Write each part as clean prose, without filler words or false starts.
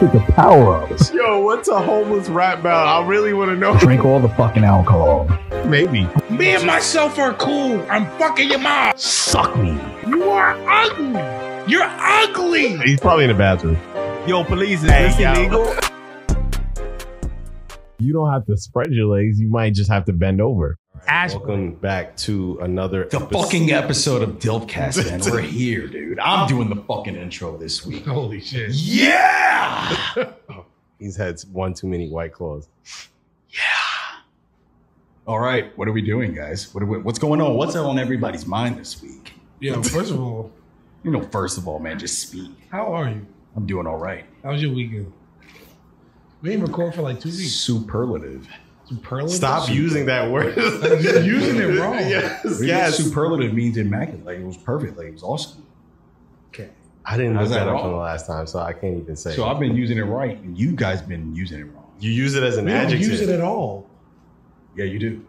shit, the power-ups. Yo, what's a homeless rap about? I really want to know. Drink all the fucking alcohol. Maybe. Me and myself are cool. I'm fucking your mom. Suck me. You are ugly. You're ugly. He's probably in the bathroom. Yo, police, is this illegal? You don't have to spread your legs. You might just have to bend over. Ash. Welcome back to another The fucking episode of Dilpcast, man. We're here, dude. I'm doing the fucking intro this week. Holy shit. Yeah! He's had one too many White Claws. Yeah. All right, what are we doing, guys? What's going on? What's on everybody's mind this week? Yo, first of all, First of all, man, just speak. how are you? I'm doing all right. How was your weekend? We didn't record for like 2 weeks. Superlative. Superlative? Stop using that word. You're using it wrong. Yes. Superlative means immaculate. Like, it was perfect. Like, it was awesome. Okay. I didn't How's look that that up wrong? from the last time, so I can't even say. So I've been using it right, and you guys been using it wrong. You use it as an We don't adjective. use it at all. Yeah, you do.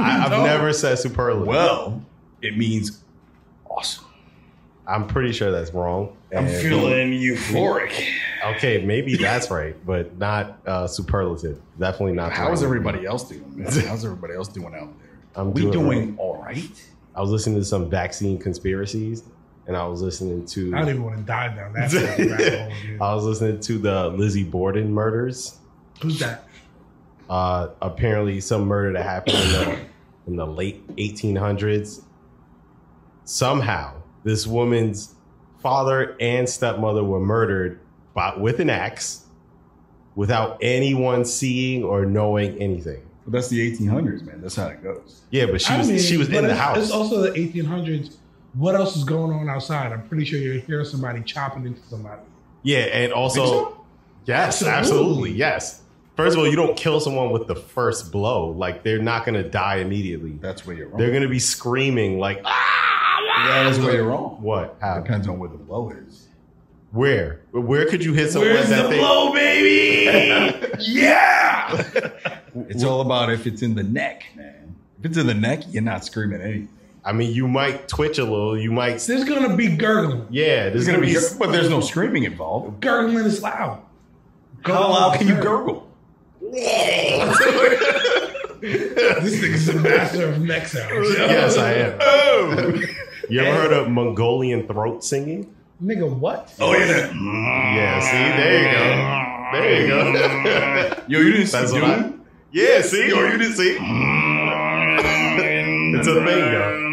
I've No. never said superlative. Well, it means awesome. I'm pretty sure that's wrong. I'm And- feeling euphoric. Okay, maybe that's right, but not superlative. Definitely not. How is everybody else doing, man? How's everybody else doing out there? I'm We doing doing all right? I was listening to some vaccine conspiracies, and I was listening to. I don't even want to dive down that fucking rabbit hole, dude. I was listening to the Lizzie Borden murders. Who's that? Apparently, some murder that happened in the late 1800s. Somehow, this woman's father and stepmother were murdered with an axe without anyone seeing or knowing anything. But that's the 1800s, man. That's how it goes. Yeah, but she was but in the it's house. also the 1800s. What else is going on outside? I'm pretty sure you'll hear somebody chopping into somebody. Yeah, and also, Think so? yes, absolutely, yes. First of all, you don't kill someone with the first blow. Like, they're not going to die immediately. That's where you're wrong. They're going to be screaming like, ah! That is where you're wrong. What? How? Depends on where the blow is. Where? Where could you hit someone Where's that the they... blow, baby? Yeah! It's all about if it's in the neck, man. If it's in the neck, you're not screaming anything. I mean, you might twitch a little. You might... There's gonna be gurgling. Yeah, There's gonna be, but there's no screaming involved. Gurgling is loud. How loud can you gurgle? This nigga's a master of neck sounds. Yes, I am. Oh, You ever heard of Mongolian throat singing? Nigga, what? oh yeah. Yeah, see? There you go. There you go. Yo, you didn't That's see what dude? Yeah, see? Or you didn't see? It's a thing, yo.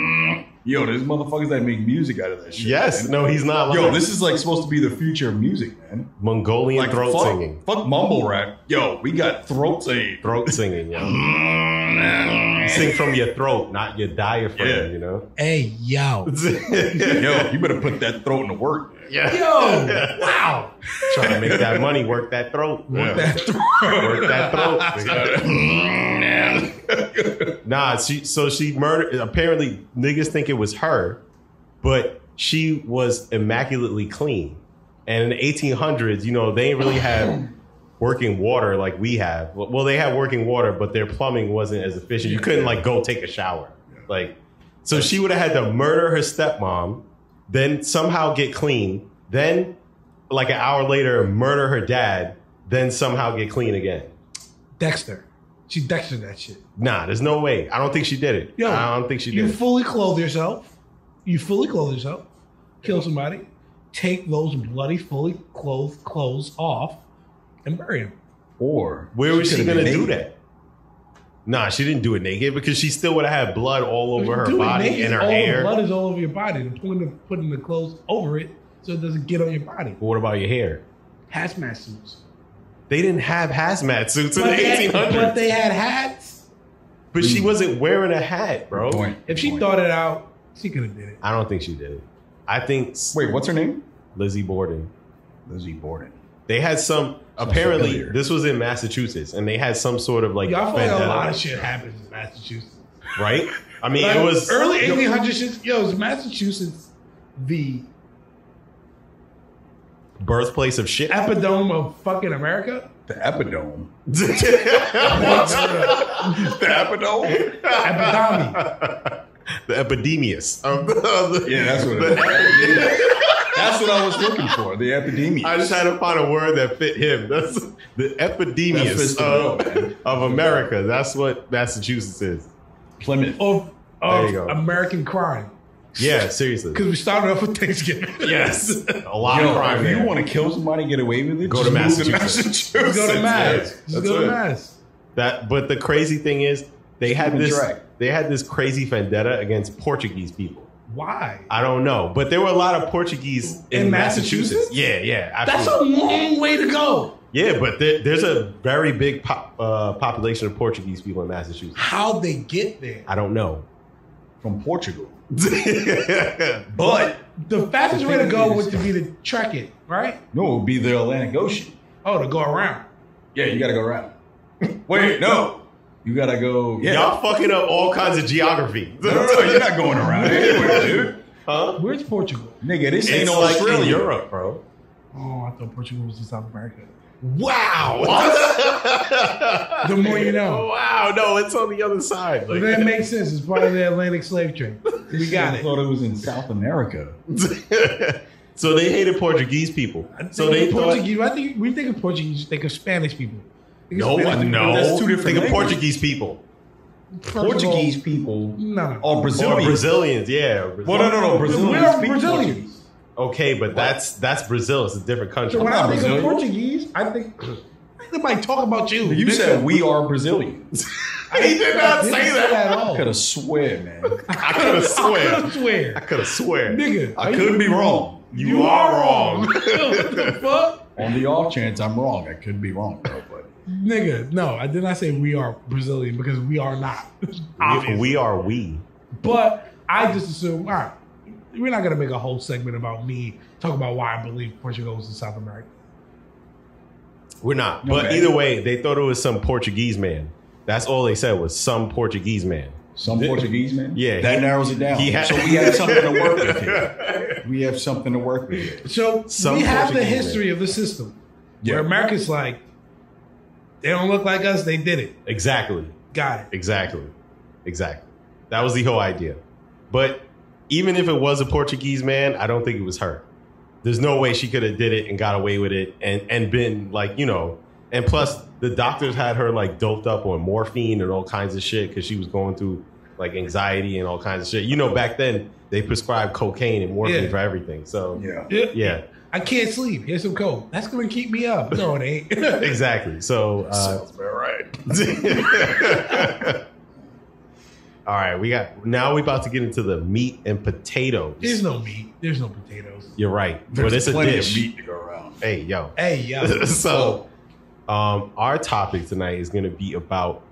Yo, there's motherfuckers that make music out of that shit. Yes, man. no, he's not lying. Yo, this is like supposed to be the future of music, man. Mongolian throat fuck, singing. Fuck mumble rap. Yo, we got throat singing. Throat singing, yo. You sing from your throat, not your diaphragm, Yeah. you know? Hey, yo. Yo, you better put that throat to work. Yeah. Yo, wow. Trying to make that money, work that throat. Yeah. Work that throat. Nah, she murdered. Apparently, niggas think it was her, but she was immaculately clean. And in the 1800s, they ain't really have working water like we have. Well, they have working water, but their plumbing wasn't as efficient. You couldn't go take a shower. So she would have had to murder her stepmom, then somehow get clean, then an hour later murder her dad, then somehow get clean again. Dexter. She Dextered that shit. Nah, there's no way. I don't think she did it. Yo, I don't think she did You it. fully clothe yourself. Kill somebody. Take those bloody, fully clothed clothes off and bury them. Or Where was she could've going to been do naked. that? Nah, she didn't do it naked because she still would have had blood all over her Do it body naked. and her all hair. The blood is all over your body. The point of putting the clothes over it so it doesn't get on your body. But what about your hair? Hazmat suits. They didn't have hazmat suits in But the they, 1800s. but they had hats. But she wasn't wearing a hat, bro. Point. If she thought it out, she could have did it. I don't think she did it. I think Wait, what's her name? Lizzie Borden. Lizzie Borden. They had Sounds apparently, familiar. this was in Massachusetts, and they had some sort of Y'all feel like a vendetta, lot of shit happens in Massachusetts. right? I mean, Like, it was early 1800s shit. Yo, is Massachusetts the birthplace of shit. epidome of fucking America? The Epidome. The Epidome? Epidemius. Epidemius. Yeah, that's what it is. That's what I was looking for. The epidemius. I just had to find a word that fit him. That's the epidemius of America. That's what Massachusetts is. Plymouth. Of There you go. American crime. Yeah, seriously. Because we started off with Thanksgiving. Yes, a lot of crime. If there. you want to kill somebody, get away with it. Go to just move Massachusetts. Go to Mass. That's Just go to it. Mass. But the crazy thing is, they had Even this. drag. They had this crazy vendetta against Portuguese people. Why? I don't know, but there were a lot of Portuguese in Massachusetts. Yeah, That's a absolutely. long way to go. Yeah, but there's a very big population of Portuguese people in Massachusetts. How'd they get there? I don't know. from Portugal. But The fastest way to go would to be to trek it, right? No, it would be the Atlantic Ocean. Oh, to go around. Yeah, you got to go around. Wait, no. You got to go. Yeah. y'all fucking up all kinds of geography. No, you're not going around anywhere, dude. Huh? Where's Portugal? Nigga, this ain't It's like in Australia. Europe, bro. Oh, I thought Portugal was in South America. Wow. The more you know. Wow, no, it's on the other side. But Like, that makes sense. It's part of the Atlantic slave trade. We got I it. thought it was in South America. so they hated Portuguese people. So they thought, Portuguese. I think we think of Portuguese. You think of Spanish people. Think of no, Spanish people. no. That's two different Think of languages. Portuguese people First of all, Portuguese people No. are or Brazilians. Brazilians. Yeah. Well, no. Brazilians We are speak Brazilians. Portuguese. Okay, but that's Brazil. It's a different country. So when I'm I not think of Brazilian. Portuguese, I think somebody talk about you. You said we are Brazilians. He did not I didn't say that. at I all. could have swear, man. I could have swear. I swear. I could have swear. Nigga. I could be wrong. You are wrong. What the fuck? On the off chance I'm wrong, I could be wrong, bro. But Nigga, no, I did not say we are Brazilian because we are not. Obviously. We are we. But I just assume, all right, we're not going to make a whole segment about me talking about why I believe Portugal was in South America. We're not. But Okay. either way, they thought it was some Portuguese man. That's all they said was some Portuguese man. some Portuguese man, Yeah, that he- narrows it down. he had- So we have something to work with here. We have something to work with here. So Some we have the Portuguese history of the system Yeah. where America's like, they don't look like us, they did it. Exactly. Got it. Exactly. That was the whole idea. But even if it was a Portuguese man, I don't think it was her. There's no way she could have did it and got away with it and been like, you know, and plus the doctors had her like doped up on morphine and all kinds of shit because she was going through like anxiety and all kinds of shit. You know, back then they prescribed cocaine and morphine Yeah. for everything. So Yeah. I can't sleep. Here's some coke. That's going to keep me up. No, it ain't. exactly. So Sounds about right. all right, we about to get into the meat and potatoes. There's no meat. There's no potatoes. You're right, There's but it's a plenty dish. of meat to go around. Hey, yo. Hey, yo. So, our topic tonight is going to be about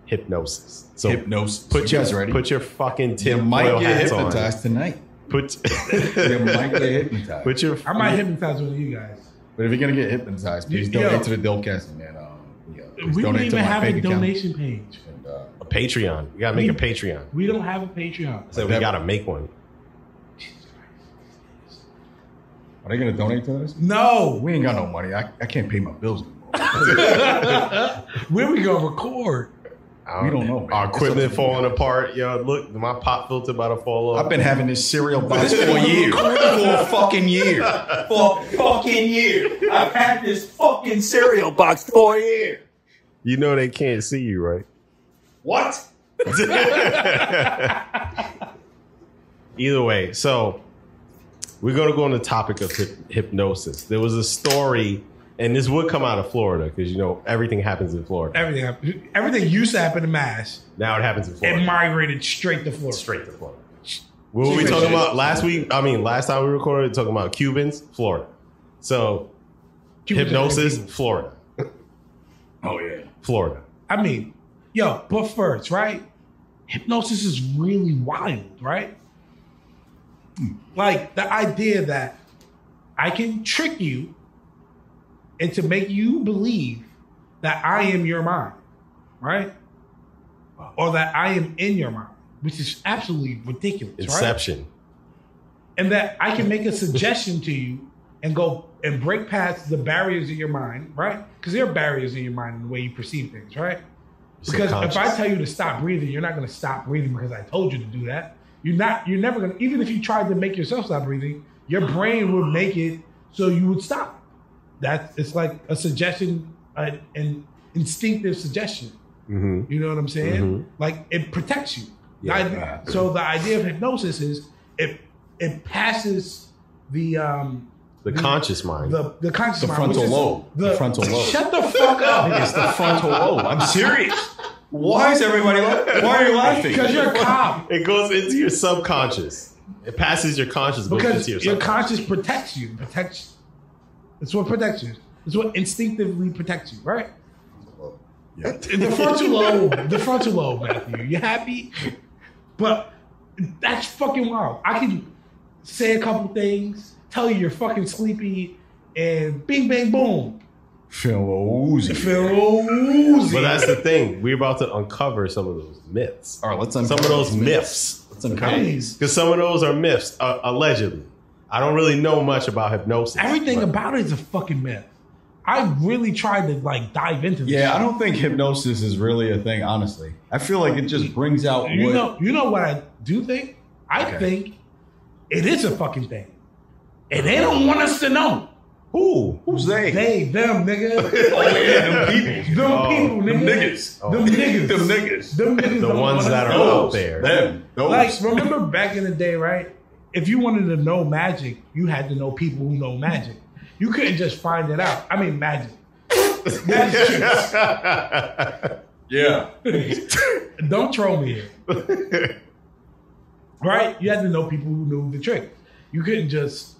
hypnosis. So, Hypnosis. put You your guys ready? put your fucking You tin might foil get hats hypnotized tonight. on. Put You might get hypnotized. put your I might hypnotize one of you guys. But if you're gonna get hypnotized, please Yo. donate to the Dillcast, man. Please We don't donate to even my have a bank account. donation page. And, a Patreon. We gotta make a Patreon. We don't have a Patreon. So we gotta make one. are they gonna donate to us? No. We ain't got no money. I can't pay my bills anymore. Where we gonna record? We don't know, man. Our It's equipment up to falling apart. Yo, look, my pop filter about to fall off. I've been having this cereal box for a year. For a fucking year. For a fucking year. I've had this fucking cereal box for a year. You know they can't see you, right? What? Either way, so we're going to go on the topic of hypnosis. There was a story, and this would come out of Florida because, you know, everything happens in Florida. Everything used to happen in Mass. Now it happens in It Florida. migrated straight to Florida. Straight to Florida. What were we talking about last time we recorded, we were talking about Cubans, Florida. So, Cubans hypnosis, are people. Florida. Oh, yeah. Florida. I mean, but first, right? Hypnosis is really wild, right? Like the idea that I can trick you and to make you believe that I am your mind, right? Or that I am in your mind, which is absolutely ridiculous, right? Inception. And that I can make a suggestion to you and go and break past the barriers of your mind, right? Because there are barriers in your mind in the way you perceive things, right? Because if I tell you to stop breathing, you're not going to stop breathing because I told you to do that. You're never going to, even if you tried to make yourself stop breathing, your brain would make it so you would stop. It's like a suggestion, an instinctive suggestion. Mm-hmm. You know what I'm saying? Mm-hmm. Like it protects you. Yeah. So the idea of hypnosis is it passes the conscious mind. The conscious The mind. frontal lobe. The frontal lobe. Shut the fuck up. It's the frontal lobe. I'm serious. Why is everybody why are you laughing? Because you're a cop. It goes into your subconscious. It passes your conscious, goes Because into your your conscious protects you. It's what protects you. It's what instinctively protects you, right? Yeah. The frontal lobe, Matthew. You happy? But that's fucking wild. I can say a couple things, tell you you're fucking sleepy, and bing, bang, boom. Feel woozy. But that's the thing. We're about to uncover some of those myths. All right, let's some of those myths. Let's uncover these. Because some of those are myths, allegedly. I don't really know much about hypnosis. Everything about it is a fucking myth. I really tried to dive into this. Yeah, I don't think hypnosis is really a thing, honestly. I feel like it just brings out you know what I do think? I think it is a fucking thing. And they don't want us to know. Who's they? They, them, nigga. Oh yeah, them people. Them niggas. Them niggas. Them niggas. Them niggas. The ones that are out there. Them. Those. Like, remember back in the day, right? If you wanted to know magic, you had to know people who know magic. You couldn't just find it out. I mean, magic. Yeah. Don't troll me here. Right? You had to know people who knew the trick. You couldn't just...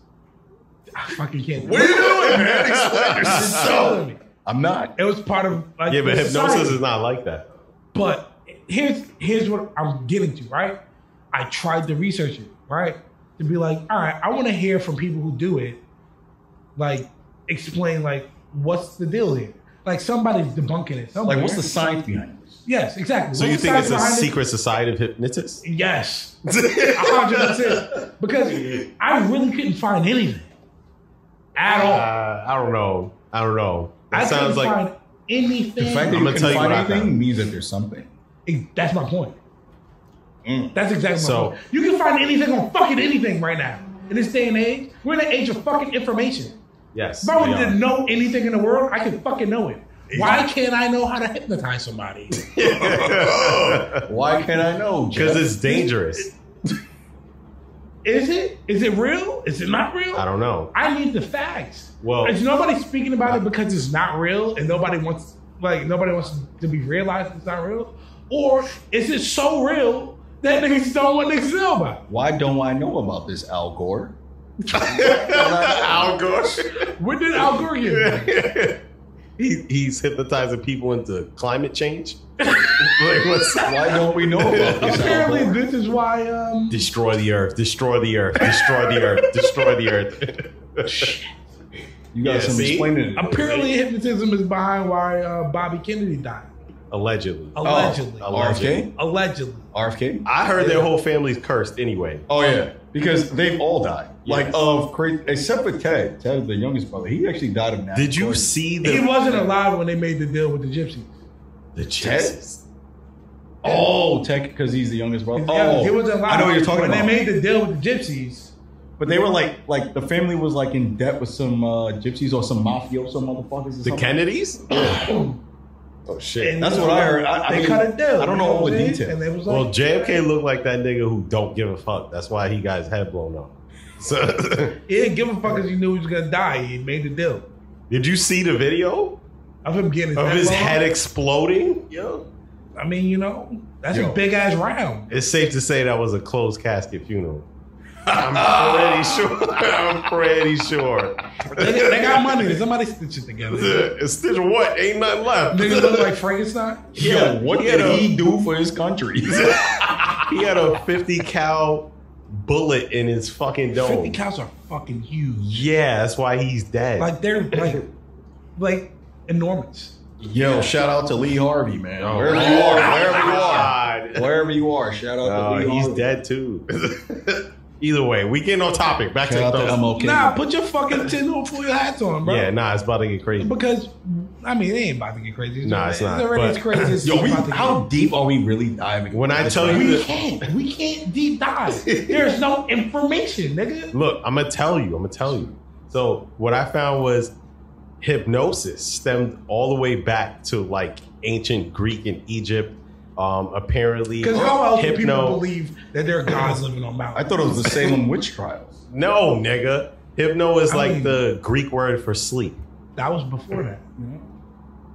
I fucking can't. What are you doing, man? Explain yourself. I'm not. It was part of... but hypnosis society. is not like that. But here's what I'm getting to, right? I tried to research it, right? To be like, all right, I want to hear from people who do it, explain, what's the deal here? Somebody's debunking it. Somewhere. What's the science behind this? Yes, exactly. So what's you think it's a behind secret society of hypnotists? Yes. 100%. Because I really couldn't find anything. At all. I don't know. I sounds couldn't like find anything. The fact that I'm you gonna tell can you find what I anything found. means that there's something. That's my point. That's exactly my So- point. You can find anything on fucking anything right now. In this day and age, we're in the age of fucking information. yes. If I we wanted are. to know anything in the world, I can fucking know it. Why can't I know how to hypnotize somebody? Why can't I know? Because Jeff? it's dangerous. Is it? Is it real? Is it not real? I don't know. I need the facts. Well- is nobody speaking about it because it's not real and nobody wants to be realized it's not real? Or is it so real that niggas don't want niggas to know about it? Why don't I know about this, Al Gore? Al Gore. When did Al Gore get? He's hypnotizing people into climate change. Why don't we know about this, Al Apparently, Gore? this is why. Destroy the earth. Destroy the earth. Destroy the earth. Destroy the earth. You got some see? explaining. Apparently, hypnotism is behind why Bobby Kennedy died. Allegedly. Allegedly. RFK? Allegedly. RFK? I heard their whole family's cursed anyway. Oh yeah, because they've all died. Yes. Except for Ted. Ted, the youngest brother, he actually died of natural Did you causes. see He the wasn't alive when they made the deal with the gypsies. gypsies? Oh, Ted, because he's the youngest brother. Yeah, Oh, he wasn't alive I know what you're talking when about. they made the deal with the gypsies. But they were like the family was in debt with some gypsies or some mafioso motherfuckers. Or The something. Kennedys? Oh shit. And That's what I heard. I they mean, cut a deal. I don't know all the details. And they was Well, like, JFK looked like that nigga who don't give a fuck. That's why he got his head blown up. So, he didn't give a fuck because he knew he was gonna die. He made the deal did you see the video of him getting of his blown head off. exploding? Yo, I mean, that's Yo. a big ass round. it's safe to say that was a closed casket funeral. I'm pretty sure. They got money. Somebody stitch it together. Stitch what? Ain't nothing left. Niggas look like Frankenstein. Yo, what he had did a- he do for his country? He had a 50 cal bullet in his fucking dome. 50 cows are fucking huge. Yeah, that's why he's dead. Like they're like enormous. Yo, shout out to Lee Harvey, man. Oh, Wherever my you are, God. wherever you are, shout out to Lee he's Harvey. dead too. Either way, we getting on topic. Back Shout out to to those. MLK. Nah, put your fucking tinfoil hats on, bro. Yeah, nah, it's about to get crazy. Because I mean, it ain't about to get crazy. Nah, it's not, already but- as crazy as Yo, it's about to how get. deep are we really diving? When I tell you We that, can't. We can't deep dive. There's no information, nigga. look, I'm gonna tell you. So what I found was hypnosis stemmed all the way back to like ancient Greek and Egypt. Apparently, Because how else do people hypno. believe that there are gods living on mountains? I thought it was the Salem witch trials. No, nigga. Hypno is I like mean- the Greek word for sleep. That was before that. You know?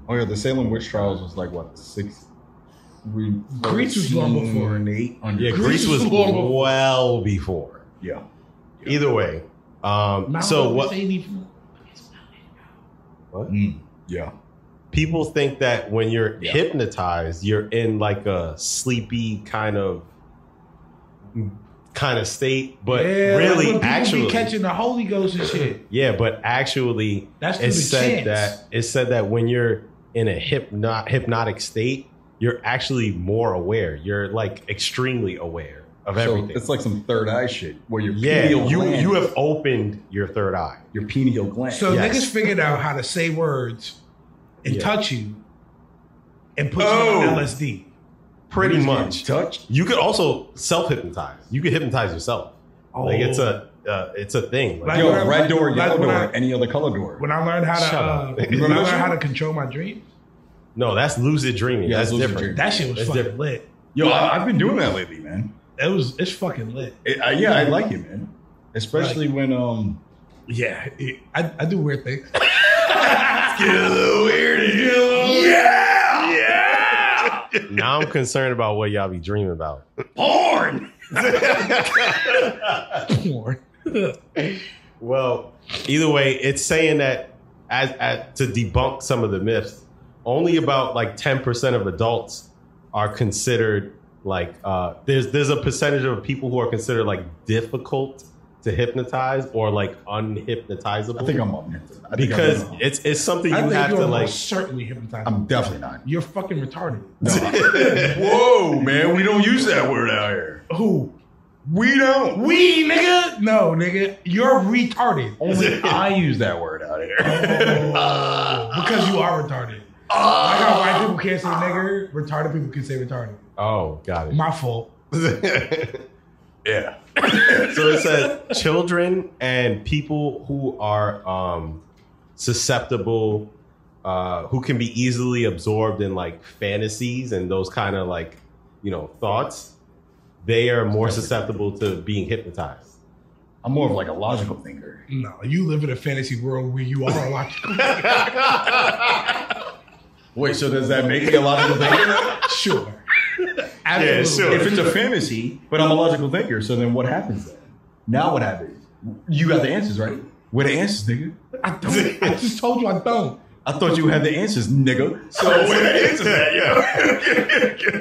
Oh yeah, the Salem witch trials was like what 6. Greece was long before. 800. Yeah, Greece Greece was was long before. well before. Yeah. Either way, Mount so Olympus what? ain't even- What? Yeah. People think that when you're Yeah. hypnotized, you're in like a sleepy kind of state, but Yeah, really, like when people actually, be catching the Holy Ghost and shit. yeah, but actually, That's through it's the said chants. that when you're in a hypnotic state, you're actually more aware. You're like extremely aware of So everything. it's like some third eye shit where your Yeah, pineal you gland, have opened your third eye. your pineal gland. So Yes. niggas figured out how to say words and Yeah. touch you and put Oh. you on LSD. Pretty Niggas much. getting touched. You could also self-hypnotize. You could hypnotize yourself. Like it's a thing. Like- Yo, when I- red door, like yellow when door, I- any other color door. When I learned how to, Shut up. when I Remember learned that how to shit? control my dreams, No, that's lucid dreaming. Yeah, That's it's lucid different. dreaming. that shit was It's fucking different. lit. Yo, I've been doing that lately, man. It's fucking lit. Yeah, I like it, man. Especially when Yeah, I do weird things. Get a little weird. Yeah. Now I'm concerned about what y'all be dreaming about. porn. Porn. Well, either way, it's saying that as to debunk some of the myths, only about like 10% of adults are considered like there's a percentage of people who are considered like difficult to hypnotize or like unhypnotizable. I think I'm up. because it's something I you think have you're to like. most certainly hypnotized. I'm definitely not. You're fucking retarded. Whoa, man, we don't use that word out here. Who? We don't. We, nigga? No, nigga. You're retarded. Only I use that word out here. Because you are retarded. Like how white people can't say nigger, retarded people can say retarded. Oh, got it. My fault. Yeah. So it says children and people who are susceptible, who can be easily absorbed in like fantasies and those kind of like, thoughts, they are more susceptible to being hypnotized. I'm more of like a logical thinker. No, you live in a fantasy world where you are logical. Wait, so does that make me a logical thinker? Sure. Yeah, sure. If it's a fantasy, but I'm a logical thinker, so then what happens then? Now what happens? You got the answers, right? Where the answers, nigga? I don't. I just told you I don't. I thought you had the answers, nigga. So where the answers at,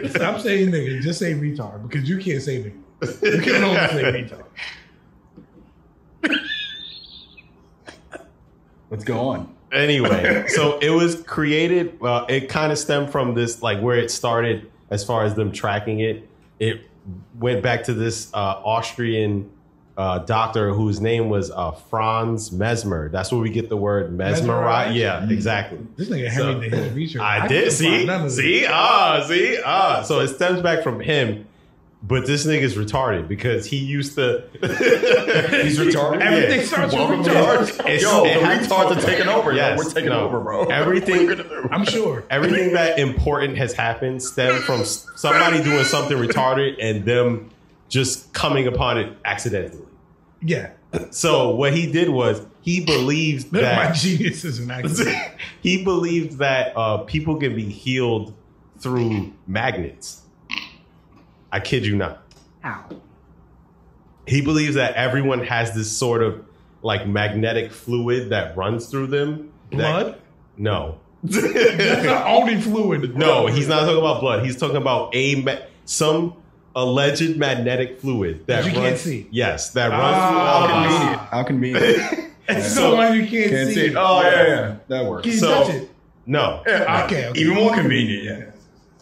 yo? Stop saying nigga. Just say retard because you can't say nigga. You can only say retard. Let's go on. Anyway, so it was created. It kind of stemmed from this, like where it started as far as them tracking it. It went back to this Austrian doctor whose name was Franz Mesmer. That's where we get the word mesmerize. Mesmerize? Yeah, exactly. This nigga Henry did his research. I couldn't did find none of see. this. So it stems back from him. But this nigga's retarded because he used to. He's retarded. Everything starts with Welcome to retards. It's- Yo, the it has- retards are taking over. Yes, Yo. We're taking no. over, bro. Everything- What are you gonna do? I'm sure. Everything that important has happened stemmed from somebody doing something retarded and them just coming upon it accidentally. Yeah. So what he did was he believed My that genius is an accident. he believed that people can be healed through magnets. I kid you not. Ow. He believes that everyone has this sort of like magnetic fluid that runs through them. Blood? No. That's the only fluid. No, he's not talking about blood. He's talking about some alleged magnetic fluid that you runs, can't see. Yes, that runs through all of us. How convenient. It's the one you can't, Can't see. see it. Oh, yeah. That works. Can you So- touch it? No. Okay. Even more convenient, yeah.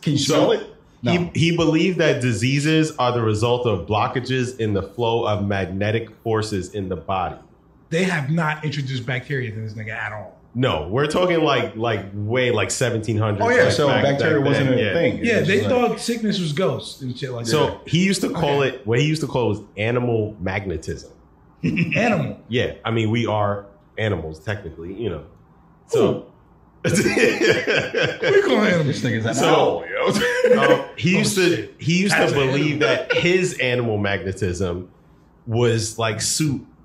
Can you smell it? No. He believed that diseases are the result of blockages in the flow of magnetic forces in the body. They have not introduced bacteria to this nigga at all. No, we're talking like way like 1700s. Oh yeah, like so bacteria wasn't a yeah. thing. Yeah, It they was thought sickness was ghosts and shit like that. So he used to call it, what he used to call it was animal magnetism. Animal. Yeah, I mean, we are animals technically, you know. So What you call animals? This nigga's an So- owl, yo. he used to That's an believe animal. that his animal magnetism was like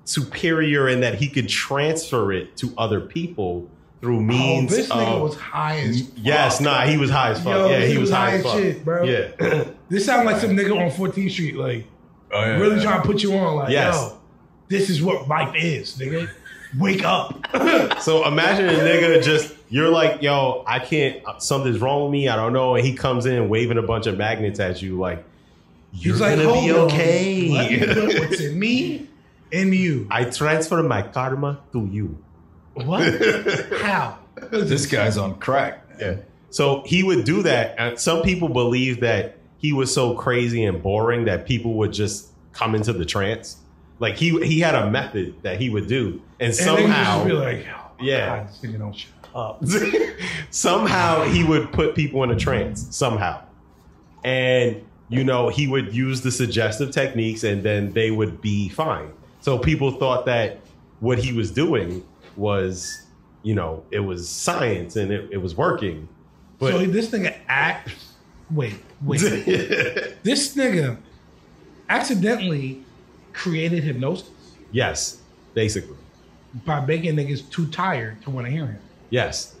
superior in that he could transfer it to other people through means This nigga of was high as fuck. yes, nah, he was high as fuck. Yo, yeah, this he was was high high as as fuck. shit, bro. Yeah. This sounds like some nigga on 14th Street, like Oh, yeah, really yeah. trying to put you on, like, Yes. yo, this is what life is, nigga. Wake up. So imagine a nigga just, you're like, yo, I can't, something's wrong with me, I don't know, and he comes in waving a bunch of magnets at you, like, you're He's like, gonna be hold on. okay. Let me put what's in me and you. I transfer my karma to you. What? How? This guy's on crack. Yeah. So he would do that. And some people believe that he was so crazy and boring that people would just come into the trance. Like he had a method that he would do. And And somehow, just be like, oh my Yeah. God, this nigga don't shut up. somehow he would put people in a trance somehow. And, you know, he would use the suggestive techniques and then they would be fine. So people thought that what he was doing was, you know, it was science and it was working. But So this nigga acts. Wait. This nigga accidentally created hypnosis yes, basically. by making niggas too tired to want to hear him. Yes.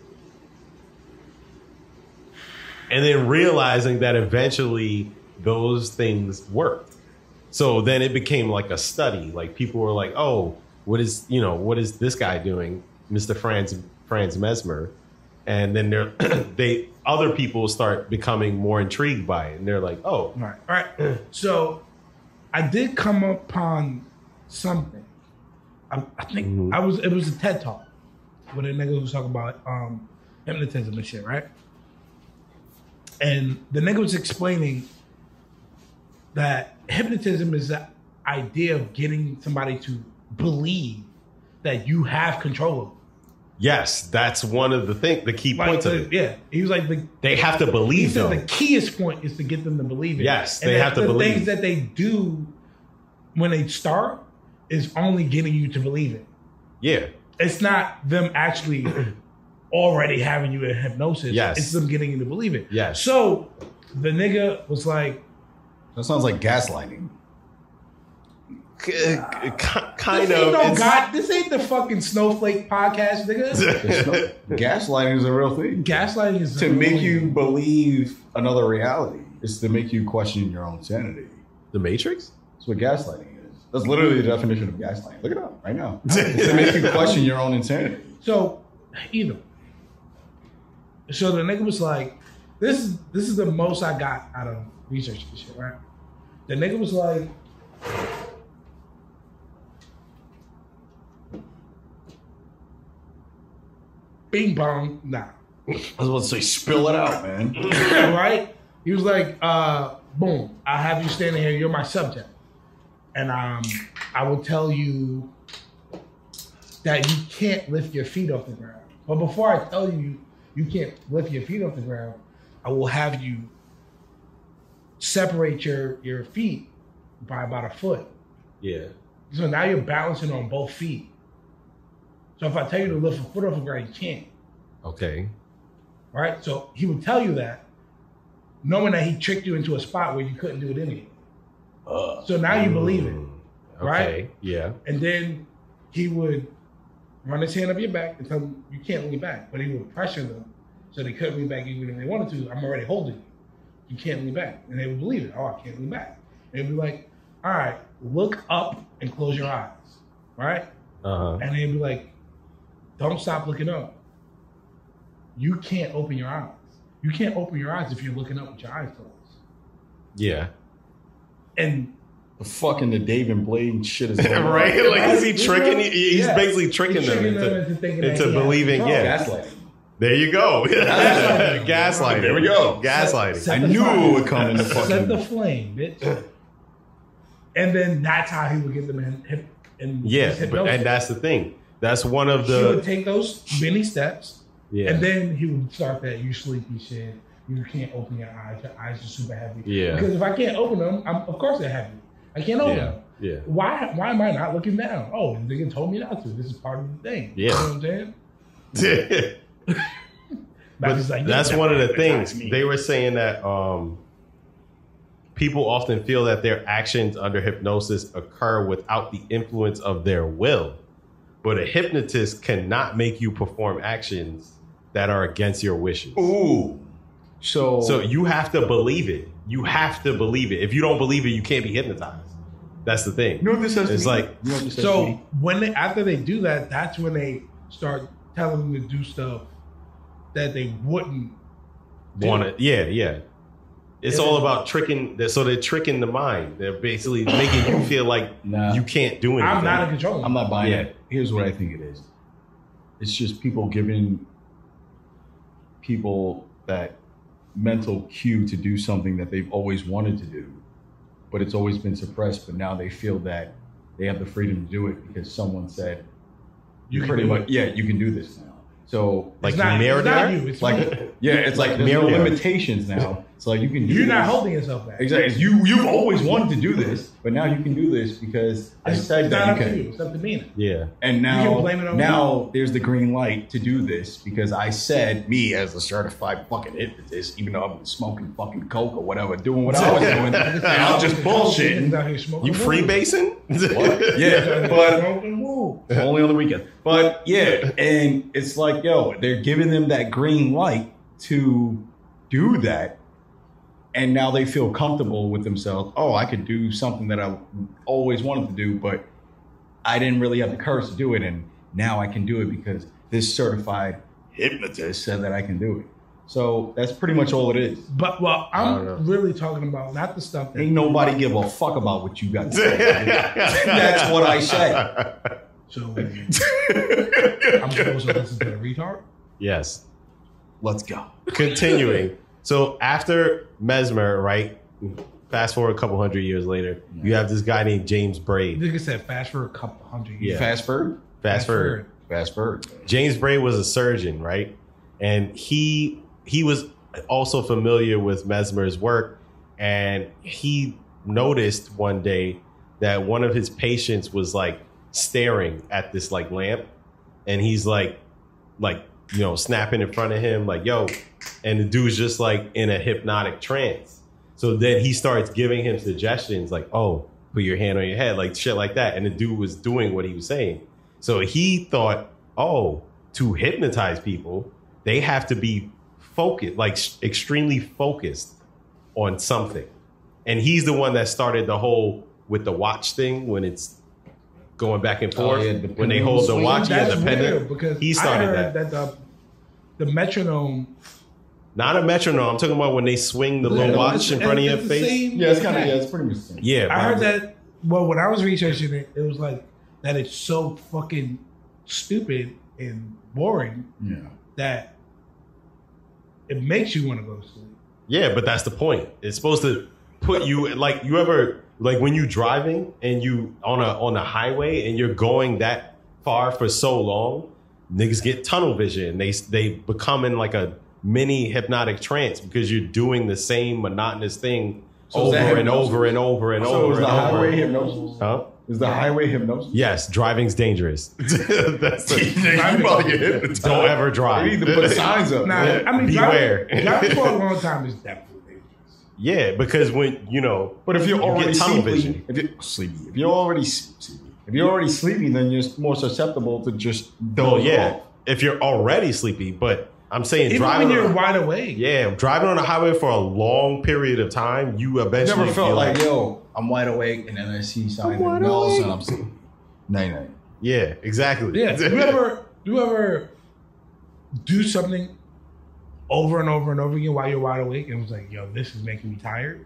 And then realizing that eventually those things worked. So then it became like a study. Like people were like, oh, what is this guy doing? Mr. Franz Mesmer. And then other people start becoming more intrigued by it. And they're like, oh, All right. So I did come upon something. I think it was a TED talk with a nigga who was talking about hypnotism and shit, right? And the nigga was explaining that hypnotism is the idea of getting somebody to believe that you have control of them. yes, that's one of the key points of it. Yeah, he was like, They have to he believe said though. the keyest point is to get them to believe it. Yes, And they that have to the believe. things that they do when they start is only getting you to believe it. Yeah. It's not them actually already having you in hypnosis. Yes. It's them getting you to believe it. Yes. So the nigga was like, That sounds like gaslighting. Kind this of. ain't, It's- this ain't the fucking snowflake podcast, nigga. Gaslighting is a real thing. Gaslighting is To make you believe another reality. It's to make you question your own sanity. The Matrix? That's what gaslighting is. That's literally the definition of gaslighting. Look it up right now. It's to make you question your own insanity. So, so the nigga was like, this is the most I got out of researching this shit, right? The nigga was like, bing bong, nah. I was about to say, spill it out, man. Right? He was like, boom, I have you standing here, you're my subject. And I will tell you that you can't lift your feet off the ground. But before I tell you you can't lift your feet off the ground, I will have you separate your feet by about a foot. Yeah. So now you're balancing on both feet. So if I tell you to lift a foot off the ground, you can't. Okay. Right? So he would tell you that, knowing that he tricked you into a spot where you couldn't do it anyway. So now you believe it, right? Okay. Yeah. And then he would run his hand up your back and tell them you can't lean back, but he would pressure them so they couldn't lean back even if they wanted to. I'm already holding you. You can't lean back. And they would believe it. Oh, I can't lean back. And they'd be like, all right, look up and close your eyes, right? Uh-huh. And they'd be like, don't stop looking up. You can't open your eyes. You can't open your eyes if you're looking up with your eyes closed. Yeah. And The fucking the Dave and Blade shit is going on. Right? Like, is he You tricking know? you? He's Yeah. basically tricking He's them tricking them into thinking that he has believing. control. Yeah. Gaslighting. There you go. Gaslighting. Gaslighting. There we go. Gaslighting. Set I the knew fire. it would come into Set fucking... the flame, bitch. And then that's how he would get them in Yeah, hypnosis. and that's the thing. That's one of He would the take those many steps, yeah. and then he would start that "you sleepy shit. You can't open your eyes. Your eyes are super heavy." Yeah. Because if I can't open them, of course they're heavy. I can't open them. Yeah. Why am I not looking down? Oh, the nigga told me not to. This is part of the thing. Yeah. You know what I'm saying? But like, that's one of the things they were saying that people often feel that their actions under hypnosis occur without the influence of their will. But a hypnotist cannot make you perform actions that are against your wishes. Ooh. So You have to believe it. You have to believe it. If you don't believe it, you can't be hypnotized. That's the thing. you know what this says to It's me? like You know what this says to So me? when after they do that, that's when they start telling them to do stuff that they wouldn't want to. Yeah. It's all about tricking. So they're tricking the mind. They're basically making you feel like Nah. you can't do anything. I'm not in control. I'm not buying Yeah. it. Here's what I think it is. It's just people giving people that mental cue to do something that they've always wanted to do, but it's always been suppressed. But now they feel that they have the freedom to do it because someone said, You can pretty do much, it. yeah, you can do this now. So Like It's not mirror you. there? It's like, me. yeah, it's like there's no limitations now. It's like you can do You're not this. holding yourself back. Exactly. You've always wanted to do this, but now you can do this because I said It's that not you up to can. you. It's up to me. Yeah. And You now, can blame it on now there's the green light to do this because I said, me as a certified fucking hypnotist, even though I'm smoking fucking coke or whatever, doing what I was doing, and I'm just bullshitting. Niggas out here smoking You weed. freebasing? What? Yeah, but Smoking weed. only on the weekend. But yeah, and it's like, yo, they're giving them that green light to do that. And now they feel comfortable with themselves. Oh, I could do something that I always wanted to do, but I didn't really have the courage to do it. And now I can do it because this certified hypnotist said that I can do it. So that's pretty much all it is. But well, don't know. I'm really talking about not the stuff that Ain't nobody give a fuck about what you got to say. That's what I say. So I'm supposed to listen to the retard. Yes. Let's go. Continuing. So after Mesmer, right? Fast forward a couple hundred years later, you have this guy named James Braid. Nigga said fast for a couple hundred years. Yeah. Fast forward. Fast forward. Fast forward. James Braid was a surgeon, right? And he was also familiar with Mesmer's work, and he noticed one day that one of his patients was like staring at this like lamp, and he's like snapping in front of him, like, yo, and the dude's just like in a hypnotic trance. So then he starts giving him suggestions like, oh, put your hand on your head, like shit like that. And the dude was doing what he was saying. So he thought, oh, to hypnotize people, they have to be focused, like extremely focused on something. And he's the one that started the whole with the watch thing when it's going back and forth. yeah, when they hold the watch, That's the weird pendant. because He started I heard that. the metronome. Not a metronome. I'm talking about when they swing the little watch in front of your it's the face. same Yeah, it's kind of, exact- yeah, it's pretty much the same. Yeah, I heard that. Well, when I was researching it, it was like that. It's so fucking stupid and boring Yeah. that it makes you want to go to sleep. Yeah, but that's the point. It's supposed to put you like you ever like when you driving and you on a highway and you're going that far for so long, niggas get tunnel vision. They become in like a mini hypnotic trance because you're doing the same monotonous thing So is that over and hypnosis? over and over and So over is and the over. highway hypnosis? Huh? Is the highway hypnosis? Yes, driving's dangerous. That's You about to get hypnotized. don't ever drive. You need to put signs up. Nah, man. I mean, Beware. driving for a long time is definitely dangerous. Yeah, because when But if you're you already get tunnel sleepy, vision. if you're already sleepy, then you're more susceptible to just Oh doze yeah, off. if you're already sleepy, but I'm saying Even driving. when you're on, wide awake. yeah, driving on the highway for a long period of time, you You eventually never felt feel like, yo, I'm wide awake, and then I see signs, and all of a sudden I'm sleepy. Night. yeah, exactly. Yeah. You ever do something over and over and over again while you're wide awake and it was like, yo, this is making me tired?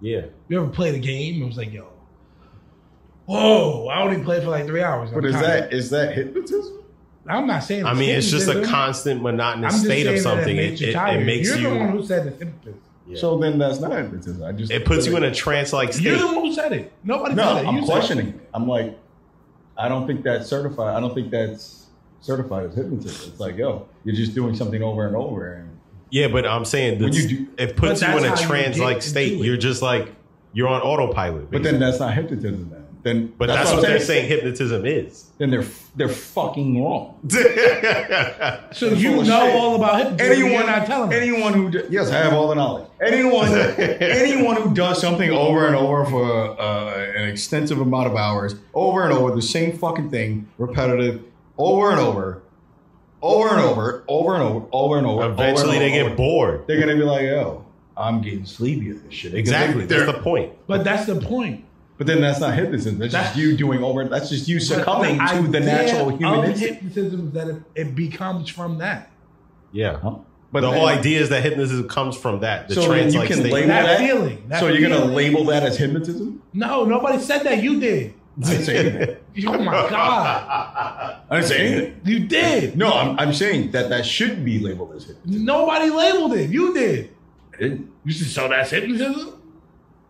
yeah. You ever played a game and it was like, yo, whoa, I only played for like 3 hours. I'm But tired. is that hypnotism? I'm not saying I mean, it's just a hypnotism. constant monotonous I'm just state of saying that something. makes you It tired. makes You're the one you. who said it's hypnotism. Yeah. So then that's not hypnotism. It It puts you in a trance-like You're state. the one who said it. Nobody No, said it. I'm You said questioning. I'm like, I don't think that's certified. I don't think that's certified as hypnotism. It's like, yo, you're just doing something over and over. And Yeah, but I'm saying When this, you do- it puts But you in a that's how you trance-like get state. into it. You're just like, you're on autopilot. but then that's not hypnotism. Then But that's what they're saying hypnotism is. Then they're fucking wrong. So They're you full of know shit. all about hypnotism. You're Anyone, not telling me. anyone who yes, I have all the knowledge. Anyone who does something over and over for an extensive amount of hours, over and over, the same fucking thing, repetitive, over and over, over and over, over and over, over and over. Eventually over and they over. get bored. They're gonna be like, yo, I'm getting sleepy at this shit. Because Exactly. they're- That's the point. But that's the point. But then that's not hypnotism. That's just you doing over. That's just you succumbing But to the natural idea human of instinct. hypnotism is that it becomes from that. Yeah. But the then- whole idea is that hypnotism comes from that. The So then you trance-like can state. label That that feeling. That so you're gonna feeling. label that as hypnotism? No, nobody said that. You did. I didn't say anything. Oh my god, I didn't say anything. you did. No, I'm saying that should be labeled as hypnotism. Nobody labeled it. You did. I didn't. You said so. That's hypnotism.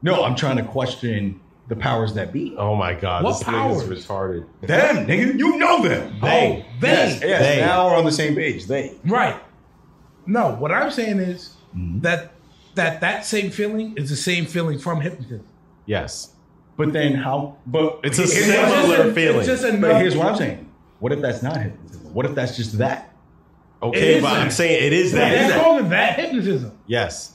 No, I'm trying to question the powers that be. Oh my God. What this powers? nigga's retarded. Them, nigga, you know them. They. Oh, they. Yes, They. now we're on the same page. They. Right. No, what I'm saying is Mm-hmm. that same feeling is the same feeling from hypnotism. Yes. But then how? But It's a here's similar what I'm saying. feeling. It's just But enough. here's what I'm saying. What if that's not hypnotism? What if that's just that? It Okay, is but I'm that. saying it is They're that. calling that hypnotism Yes.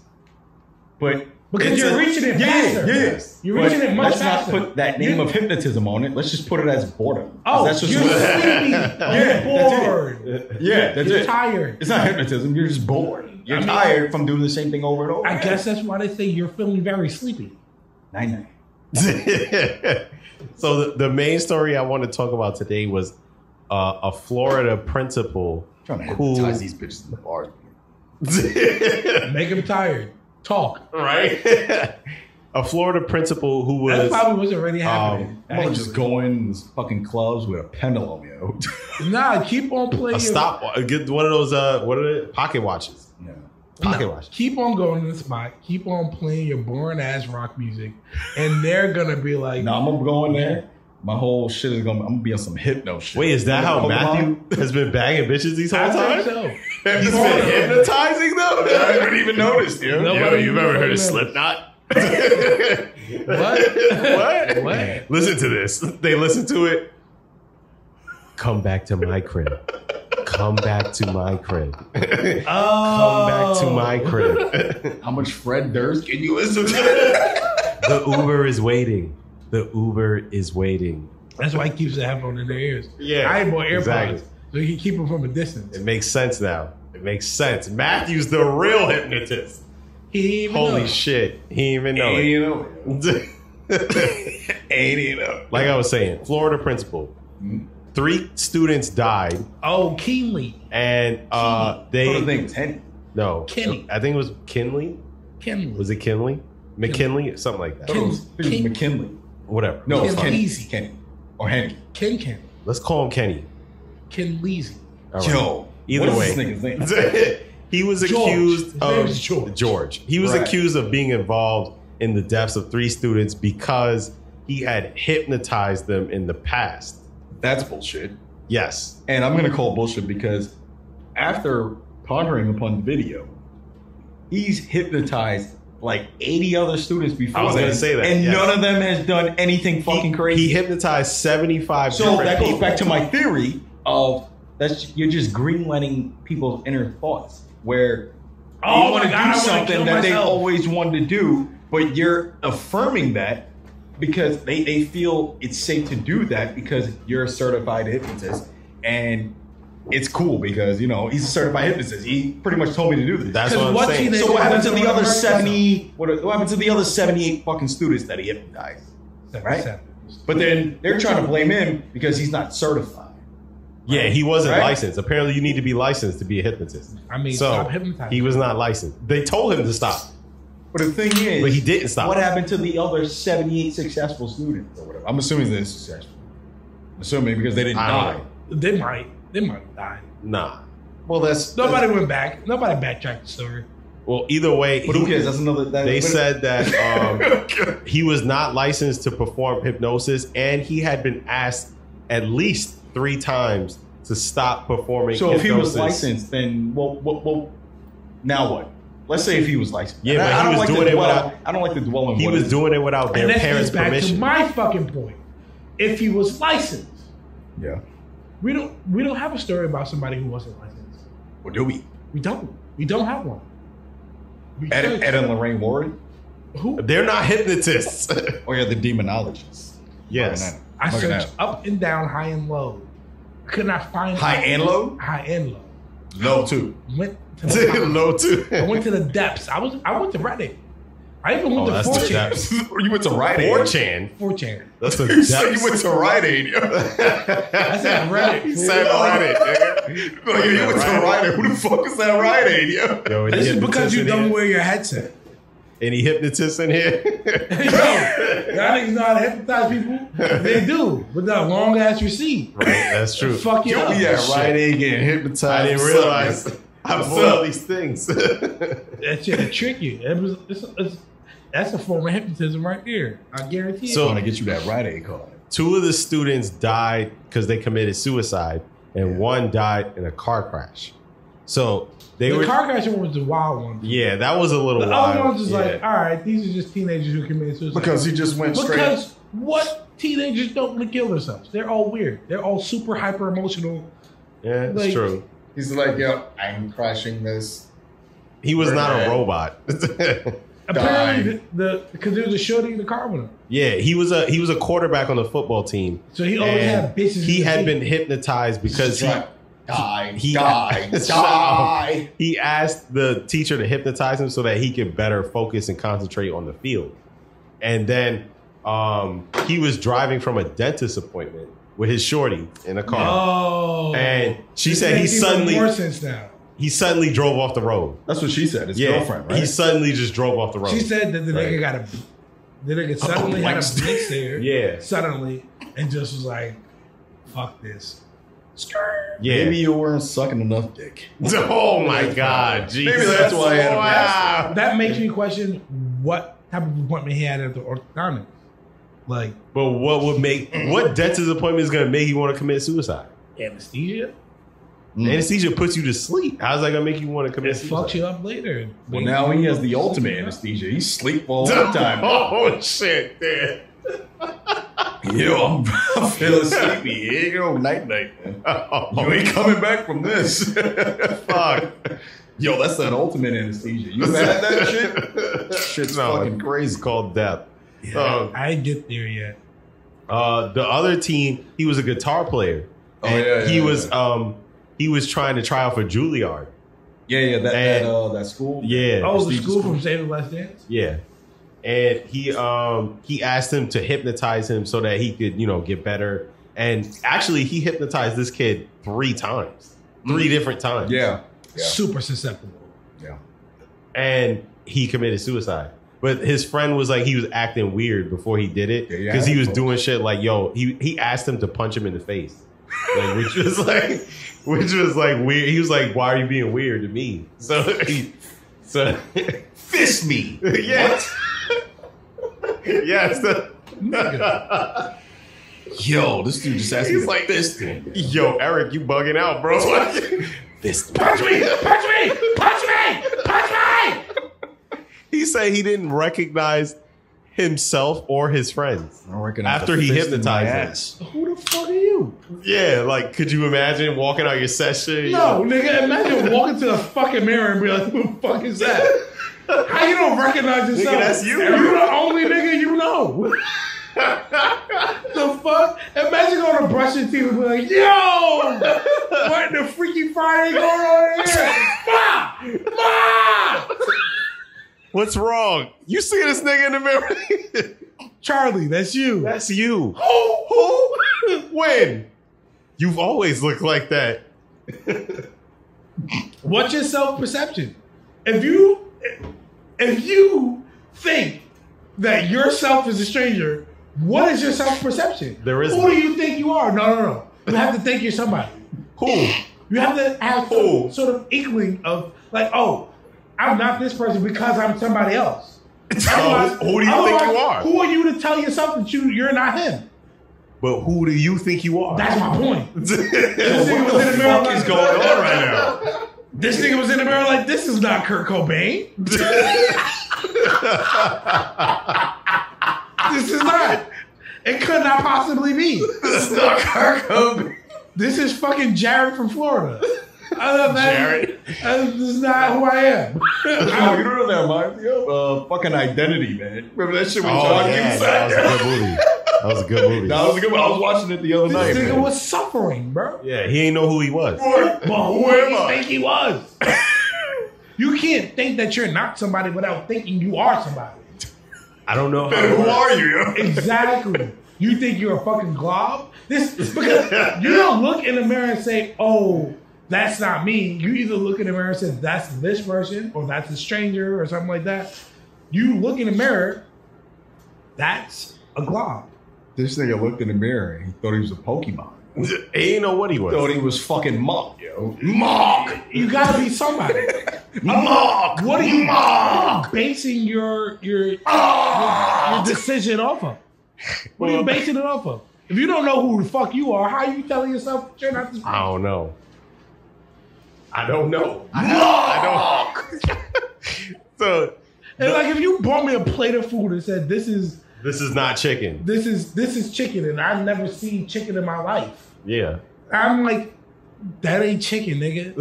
But because it's you're a- reaching it yeah, faster. yeah. You're reaching But it much let's faster. not put that name of hypnotism on it. Let's just put it as boredom. 'Cause Oh, that's just you're sleepy. Yeah, You're that's it. bored. yeah, that's You're it. tired. It's not hypnotism. You're just bored. You're I mean- tired from doing the same thing over and over. I guess that's why they say you're feeling very sleepy. 9-9. So the main story I want to talk about today was a Florida principal Trying to who hypnotize these bitches in the bars. Make them tired. Talk. right? A Florida principal who That was probably wasn't really happening. I'm gonna just go in these fucking clubs with a pendulum, yo. Nah, keep on playing. a stop, get one of those what are they? Pocket watches. Yeah. Pocket watch. Keep on going to the spot. Keep on playing your boring ass rock music, and they're gonna be like, Now I'm gonna go in there. My whole shit is I'm gonna be on some hypno shit. Wait, is that how Pokemon? Matthew has been bagging bitches these whole I time? think so. He's been hypnotizing them? I didn't even notice, yo. Nobody Yo, you've ever heard of knows. Slipknot? What? What? What? Listen to this. They listen to it. Come back to my crib. Come back to my crib. Come back to my crib. How much Fred Durst can you listen to? The Uber is waiting. The Uber is waiting. That's why he keeps the headphone in their ears. Yeah, I ain't bought AirPods, exactly. so he can keep them from a distance. It makes sense now. It makes sense. Matthew's the real hypnotist. He didn't even Holy know. shit. He didn't even know Ain't it. you know? Ain't you know? Like I was saying, Florida principal. 3 students died, Oh, Keenly. and I they think Teddy. no. Kenny. I think it was Kinley. Kenley. Was it Kinley? McKinley, something like that. I thought it was Ken- McKinley. Whatever. No, it's Ken Kenny. Leasy. Kenny. Or Henry. Ken. Let's call him Kenny. Ken Leasy. All right. Yo. Either what way, is this nigga's name? he was George. accused His name of is George. He was Right. accused of being involved in the deaths of 3 students because he had hypnotized them in the past. That's bullshit. Yes. And I'm going to call bullshit because after pondering upon the video, he's hypnotized like 80 other students before I was gonna then, say that, and yes. none of them has done anything fucking crazy. He hypnotized 75 so different that goes people. back to my theory of you're just greenlighting people's inner thoughts where Oh you want my to God, I do wanna something kill that they myself. always wanted to do, but you're affirming that because they feel it's safe to do that because you're a certified hypnotist and it's cool because, you know, he's a certified hypnotist. He pretty much told me to do this. That's 'Cause what I'm what saying. teenager So what happened to doesn't the wanna other hurt 70? What happened to the other 78 fucking students that he hypnotized? Right? But then they're trying to blame him because he's not certified. Yeah, he wasn't Right? licensed. Apparently, you need to be licensed to be a hypnotist. I mean, So stop hypnotizing. he was not licensed. They told him to stop, But the thing is, but he didn't stop. what happened to the other 78 successful students or whatever? I'm assuming they're successful. I'm assuming because they didn't I die. don't They might have died. Nah. Well, that's Nobody went back. Nobody backtracked the story. Well, either way, But who cares? That's another. they said that he was not licensed to perform hypnosis, and he had been asked at least 3 times to stop performing. So if he was hypnosis. licensed, then well, now what? Let's say if he was licensed. Yeah, but I he don't was like to doing it dwell- without. I don't like to dwell on He what was is- doing it without their And that parents' gets back permission. to my fucking point. If he was licensed, Yeah. we don't have a story about somebody who wasn't licensed. Or do we? We don't. We don't have one. Ed Because- and Lorraine Warren? who? They're not hypnotists. Or yeah, the demonologists. Yes. I Fucking searched hell. up and down, high and low. Could not find High and low? High and low. Low too. Went to the Low too. I went to the depths. I went to Reddit. I even went Oh, to that's the 4chan. depths. You went to Rite Aid. 4chan. 4chan. That's the You said depths. you went to Rite Aid. I said Reddit. He fool. said Reddit. nigga. Like, you went to Rite Aid. Who the fuck is that Rite Aid, yo? Yo, any This is because hypnotists you in don't here? wear your headset. Any hypnotists in here? Yo, y'all niggas know how to hypnotize people? They do. With that long ass receipt. Right, that's true. Fuck you Yo, up. we at Shit. Rite Aid getting hypnotized. I didn't What's realize up, I'm What's doing all up? these things. That shit will trick you. That's a form of hypnotism right there. I guarantee So- it. I want to get you that Rite Aid card. 2 of the students died because they committed suicide, and 1 died in a car crash. So they The were. car crash one was the wild one. Yeah, that was a little The wild. other one's just yeah. like, all right, these are just teenagers who committed suicide. Because he just went straight. Because what teenagers don't want to kill themselves? They're all weird. They're all super hyper emotional. Yeah, it's like- true. He's like, yo, I'm crashing this. He was not a Right. robot. Apparently, because there was a shorty in the car with him, Yeah, he was a quarterback on the football team. so he always And had bitches. He in the had seat. been hypnotized because he Die, he- die, Shut die. he asked the teacher to hypnotize him so that he could better focus and concentrate on the field. And then he was driving from a dentist appointment with his shorty in a car. Oh, And she This said he makes even suddenly more sense now. he suddenly drove off the road. That's what she said. His Yeah, girlfriend, right? he suddenly just drove off the road. She said that the Right. nigga got the nigga suddenly had a blitz. blitz there. Yeah. suddenly, and just was like, "Fuck this." Skirt. Yeah. Maybe you weren't sucking enough dick. Oh my God, Jesus. Maybe that's why I had a Wow. That makes me question what type of appointment he had at the orthodontist. Like But what dentist appointment is going to make you want to commit suicide? anesthesia, Anesthesia puts you to sleep. How's that going to make you want to it commit fucks suicide? you up later. Well, now he has the ultimate anesthesia. He's sleep all the time. Oh shit, man. Yo, I'm feeling sleepy. Here you go, night night. You ain't coming back from this. Fuck. Yo, that's that ultimate anesthesia. You had that shit? Shit's fucking It's crazy. called death. Yeah, I ain't get there yet. The other team, he was a guitar player. Oh, And yeah, he was trying to try out for Juilliard. Yeah, And- that school. Yeah. Oh, the prestigious school from Save the Last Dance. Yeah. And he asked him to hypnotize him so that he could, get better. And actually he hypnotized this kid 3 times. 3 different times. Yeah. Super susceptible. Yeah. And he committed suicide. But his friend was like, he was acting weird before he did it. Yeah, Because he was folks. doing shit like, he asked him to punch him in the face. Like, which was like weird. He was like, why are you being weird to me? So Fist me. yes. Yes. Yo, this dude just asked me He's to like, fist him. Yo, Eric, you bugging out, bro. Fist Punch me! Punch me! Punch me! Punch me! He said he didn't recognize himself or his friends I recognize after the he fist in my hypnotized him. ass. Who the fuck are you? Yeah, like, could you imagine walking out your session? No, nigga, imagine walking to the fucking mirror and be like, who the fuck is that? How you don't recognize yourself? Nigga, that's you. And you the only nigga you know. The fuck? Imagine going to brush your teeth and be like, yo! What the Freaky Friday going on here? Ma! Ma! What's wrong? You see this nigga in the mirror? Charlie, that's you. That's you. Who? When? You've always looked like that. What's your self-perception? If you think that yourself is a stranger, what is your self-perception? There is Who none. do you think you are? No. You have to think you're somebody. Who? You have to have Who? some sort of inkling of like, oh, I'm not this person because I'm somebody else. So, who do you think you are? Who are you to tell yourself that you're not him? But who do you think you are? That's my point. This What nigga was in the mirror the fuck is like, going on right now? this nigga was in the mirror like, this is not Kurt Cobain. This is not. It could not possibly be. This is not Kurt Cobain. This is fucking Jared from Florida. Jared? This is not who I am. Oh, you don't know that reminds me of? Fucking Identity, man. Remember that shit with John Cusack? that was a good movie. That was a good movie. That was a good one. I was watching it the other night. This nigga man. was suffering, bro. Yeah, he ain't know who he was. But who Who am do you I? think he was? You can't think that you're not somebody without thinking you are somebody. I don't know. Man, who are you? Exactly. You think you're a fucking glob? This because you don't look in the mirror and say, "Oh, that's not me." You either look in the mirror and say, "That's this person," or "That's a stranger," or something like that. You look in the mirror. That's a glob. This nigga looked in the mirror and he thought he was a Pokemon. He ain't know what he was. Thought he was fucking Mok, yo. Mok! You gotta be somebody. Mok! What are you Mok! basing your decision off of? What are you basing it off of? If you don't know who the fuck you are, how are you telling yourself that you're not this? I don't know. I don't know. So And like if you brought me a plate of food and said this is not chicken. this is chicken and I've never seen chicken in my life, Yeah. I'm like, that ain't chicken, nigga.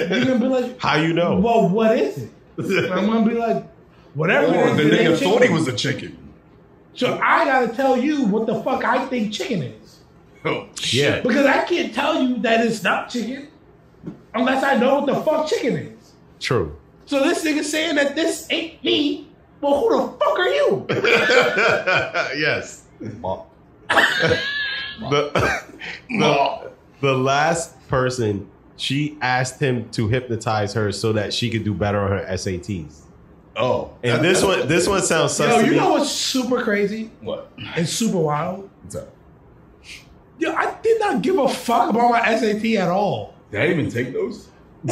You're gonna be like, How you know? well, what is it? I'm gonna be like, whatever Or it the is, it nigga ain't thought chicken. he was a chicken. So I gotta tell you what the fuck I think chicken is. Oh, Yeah. Because I can't tell you that it's not chicken unless I know what the fuck chicken is. True. So this nigga saying that this ain't me, well, who the fuck are you? Yes. Mok. The last person, she asked him to hypnotize her so that she could do better on her SATs. Oh. And this one sounds sus Yo, to you me. know what's super crazy What? and super wild? What's up? Yo, I did not give a fuck about my SAT at all. Did I even take those? We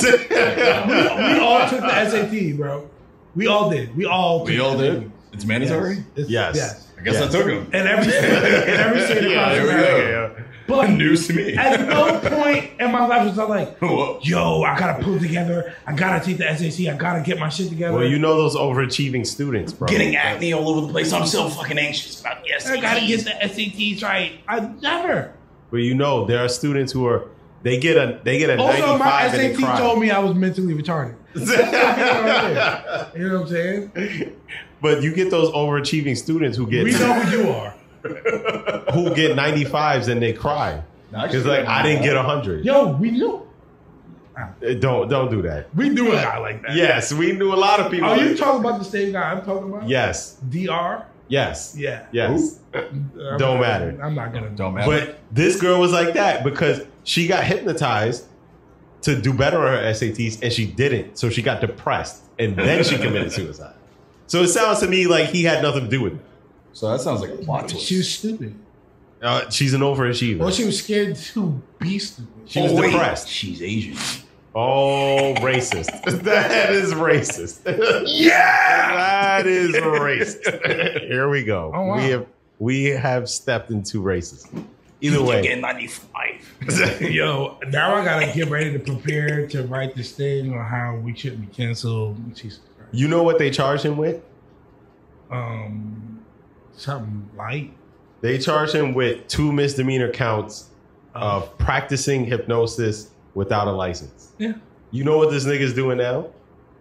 all took the SAT, bro. We all did. We all did? It's mandatory? It's- Yes. I guess I took them. And every state across there we America. go. But News to me. at no point in my life was I like, Whoa. yo, I gotta pull together. I gotta take the SAT. I gotta get my shit together. Well, you know those overachieving students, bro. Getting acne all over the place. I'm so fucking anxious about the SATs. I gotta get the SATs right. I never. But you know, there are students who are they get a Also, my 95 and they SAT cry. told me I was mentally retarded. You know what I'm saying? But you get those overachieving students who get We know who you are. who get 95s and they cry. Because like I didn't get 100. Yo, we knew. Don't do that. We knew a guy like that. Yes, we knew a lot of people. Are you talking about the same guy I'm talking about? Yes, DR? yes, Yeah. yes. Don't matter. I'm not gonna. Don't matter. But this girl was like that because she got hypnotized to do better on her SATs and she didn't. So she got depressed and then she committed suicide. So it sounds to me like he had nothing to do with it. So that sounds like a plot twist. She was stupid. She's an overachiever. Well, she was scared to be stupid. She was wait. depressed. She's Asian. Oh, racist. That is racist. Yeah! That is racist. Here we go. Oh, wow. We have stepped into racism. Either You way. get 95. Yo, now I gotta get ready to prepare to write this thing on how we shouldn't be canceled. Jesus Christ. You know what they charge him with? Something light. They charge him with 2 misdemeanor counts of practicing hypnosis without a license. Yeah, You know what this nigga's doing now?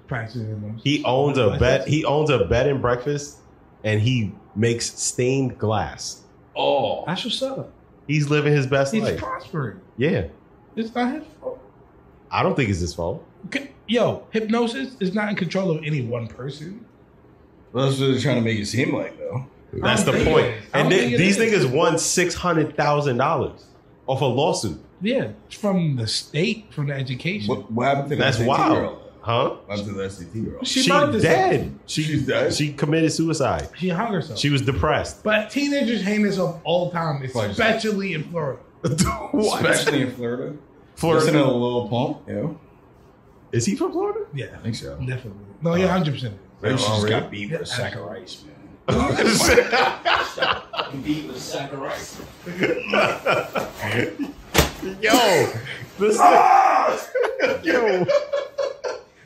practicing. He owns a bed. He owns a bed and breakfast, and he makes stained glass. Oh. That's what's up. He's living his best He's life. prospering. Yeah, It's not his fault. I don't think it's his fault. Okay. Yo, hypnosis is not in control of any one person. Well, that's what they're trying to make it seem like, though. That's the I don't think point. it is. I And don't think it these is. niggas won $600,000 off a lawsuit. Yeah, it's from the state, from the education. What happened to the That's SAT wild, girl? huh? What happened to the SAT girl? She murdered herself. dead. She's dead? She committed suicide. She hung herself. She was depressed. But teenagers hang themselves all the time, especially in Florida. Especially in Florida. Florida. Listen to a little pump, you know? Is he from Florida? Yeah, I think so. definitely. No, yeah, 100%. Maybe she just really? got beat with a sack of rice, man. Beat with a sack of rice. Yo, this yo,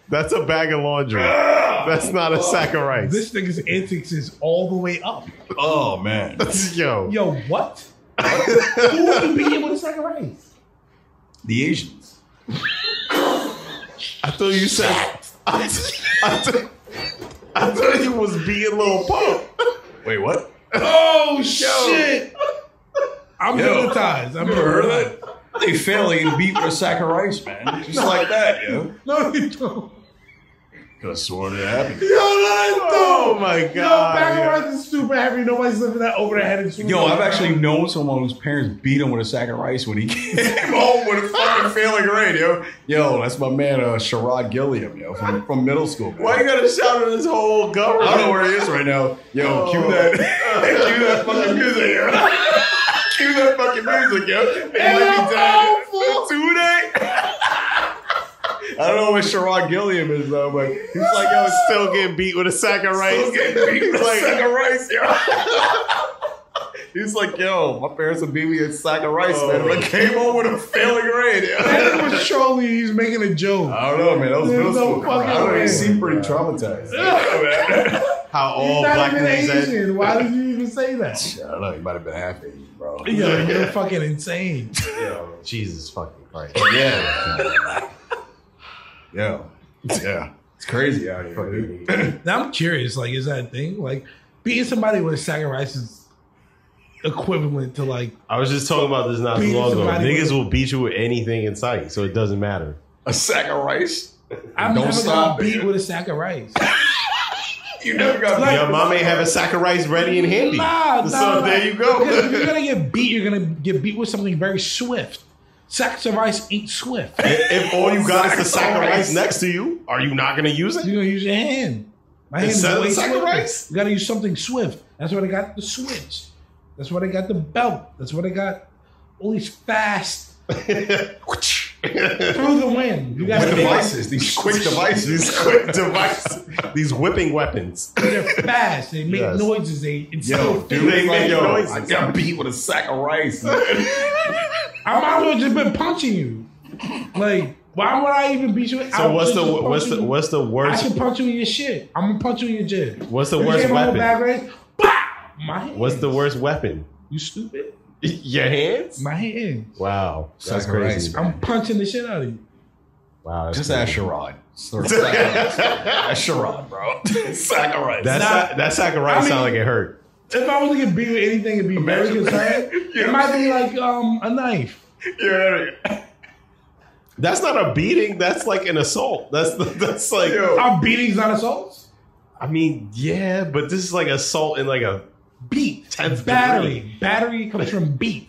that's a bag of laundry. That's not a sack of rice. This nigga's antics is all the way up. Oh man. Yo, What? Who would you beat with a sack of rice? The Asians. I thought you said. I thought you was being Lil Pump. Wait, what? Oh shit! I'm hypnotized. You ever heard of that? They fairly beat with a sack of rice, man. Just like that, yo. No, you don't. Could have sworn it happened. Oh my Yo, god! bag of rice is super heavy. Nobody's lifting that over their head and Yo, I've actually known someone whose parents beat him with a sack of rice when he came home with a fucking failing grade, yo. Yo, that's my man, Sherrod Gilliam, yo, from middle school. Man. Why you gotta shout at his whole government? I don't know where he is right now. Yo, cue that fucking music, yo. Cue that fucking music, yo. And let me tell you, today. I don't know where Sherrod Gilliam is though, but he's like, yo, Still getting beat with a sack of rice. still getting beat with a sack of rice, yo. He's like, yo, my parents would beat me a sack of rice, man. But I came home with a failing grade, yo. That was trolling. He's making a joke. I don't know, man. That was There's middle no school. fucking I don't way. even seem pretty traumatized. How all He's not black even men said. Asian. Why did you even say that? I don't know. He might have been half Asian, bro. Yo, you're fucking insane. Yo, Jesus fucking Christ. Yeah. Yeah. It's crazy out here, dude. Now I'm curious. Like, is that a thing? Like, beating somebody with a sack of rice is equivalent to like I was just talking about this not too Beating long ago. somebody Niggas with- will beat you with anything in sight, so it doesn't matter. A sack of rice? I'm Don't never stop gonna beat it. with a sack of rice. You never got Like- Your mom ain't have a sack of rice ready and handy. So there you go. Because if you're gonna get beat, you're gonna get beat with something very swift. Sacks of rice ain't swift. If all you got is the sack of rice next to you, are you not going to use it? You're gonna use your hand. My hand is Instead of way the sack of swifter. rice? You gotta use something swift. That's why they got the switch. That's why they got the belt. That's why they got all these fast through the wind. You got Quick devices, these quick devices. These quick devices. These whipping weapons. They're fast. They make Yes. noises. They Yo, dude, They like, make yo, noises. I got beat with a sack of rice. Man. I might as well just been punching you. Like, why would I even beat you? So what's the I worst? should punch you in your shit. I'm gonna punch you in your jib. What's the You worst came home with weapon? bag race, bah! My hands. What's the worst weapon? You stupid. Your hands? My hands. Wow, that's Sack of rice, crazy. man. I'm punching the shit out of you. Wow, that's Just crazy. ask Sherrod. Ask Sherrod, bro. Sack of rice. That sack of rice I mean- sound like it hurt. If I was to get beat with anything, it'd be very concerned. It might be like a knife. Yeah. That's not a beating. That's like an assault. That's like. Our beatings not assaults. I mean, yeah, but this is like assault in like a Beat. 10th Battery. degree. Battery comes from beat.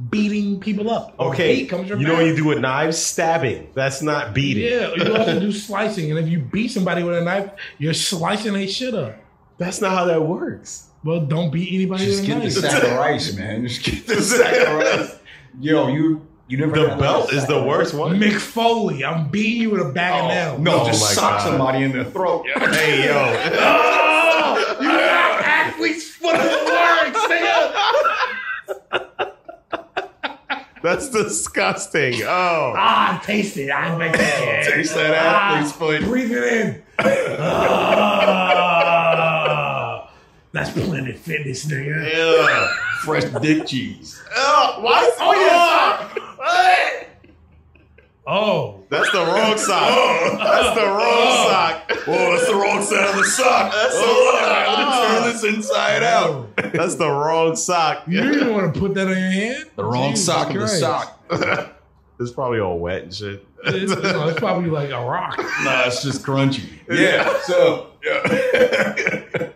Beating people up. Okay. Beat comes from You know what battery. you do with knives? Stabbing. That's not beating. Yeah, you also do slicing, and if you beat somebody with a knife, you're slicing their shit up. That's not how that works. Well, don't beat anybody Just with a get the knife. sack of rice, man. Just get the sack of rice. Yo, you never The had belt a is sack the of worst one. Mick Foley, I'm beating you with a bag of nails. No, Oh just my sock God. somebody in the throat. Hey, yo. Oh, you got athlete's foot of the works, nigga. That's disgusting. Oh. Taste it. I bet you can. Taste that athlete's foot. Breathe it in. That's Planet Fitness, nigga. Yeah. Fresh dick cheese. Why? Oh, yeah. Oh. That's the wrong sock. That's the wrong sock. Oh, that's the wrong side of the sock. That's the I'm gonna turn this inside out. That's the wrong sock. You don't even want to put that on your hand? The wrong Jesus sock of the Christ. sock. It's probably all wet and shit. It's probably like a rock. Nah, it's just crunchy. Yeah. So, yeah.